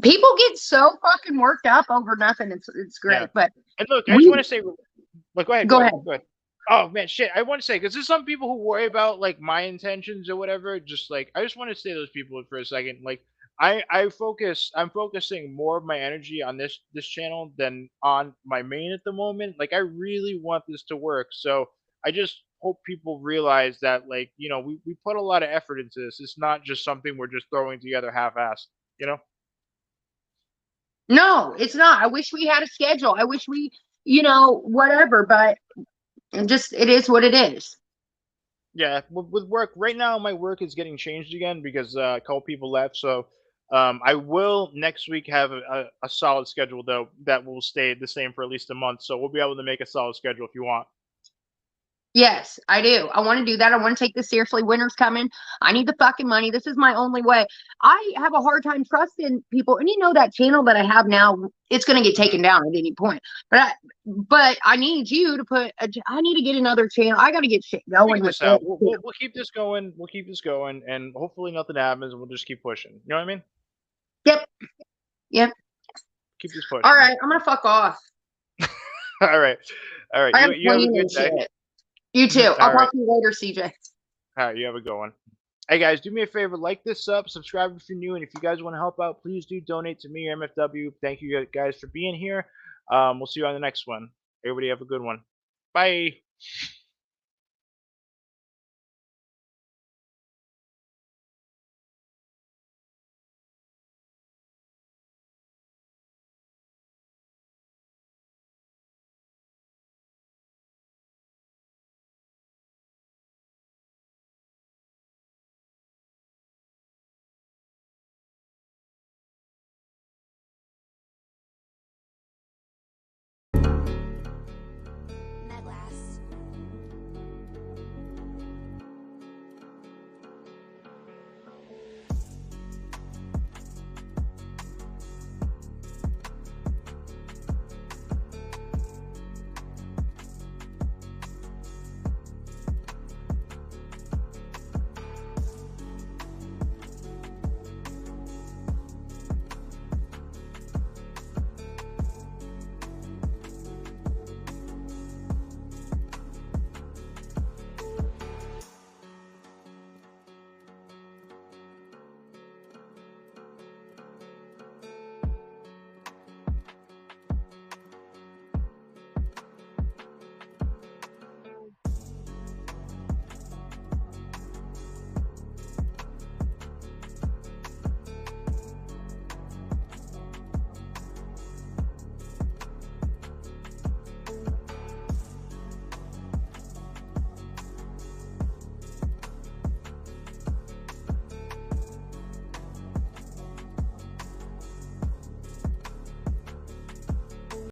People get so fucking worked up over nothing. It's great. Yeah. But and look, I just want to say, like, go ahead. Oh man, shit! I want to say, because there's some people who worry about like my intentions or whatever. Just like, I just want to say those people for a second. Like, I'm focusing more of my energy on this channel than on my main at the moment. Like, I really want this to work, so I just hope people realize that, like, you know, we put a lot of effort into this. It's not just something we're just throwing together half-assed, you know? No, it's not. I wish we had a schedule. I wish we, you know, whatever, but it is what it is. Yeah, with work right now, my work is getting changed again because a couple people left. So I will next week have a solid schedule, though, that will stay the same for at least a month. So we'll be able to make a solid schedule if you want. Yes, I do. I want to do that. I want to take this seriously. Winter's coming. I need the fucking money. This is my only way. I have a hard time trusting people. And you know that channel that I have now, it's going to get taken down at any point. But I need you to put. I need to get another channel. I got to get shit going. We'll keep this going. We'll keep this going, and hopefully nothing happens. And we'll just keep pushing. You know what I mean? Yep. Yep. Keep this pushing. All right, I'm gonna fuck off. All right. You have a good day. Shit. You too. I'll talk to you later, CJ. All right, you have a good one. Hey guys, do me a favor, like this up, subscribe if you're new, and if you guys want to help out, please do donate to me or MFW. Thank you guys for being here. We'll see you on the next one. Everybody have a good one. Bye.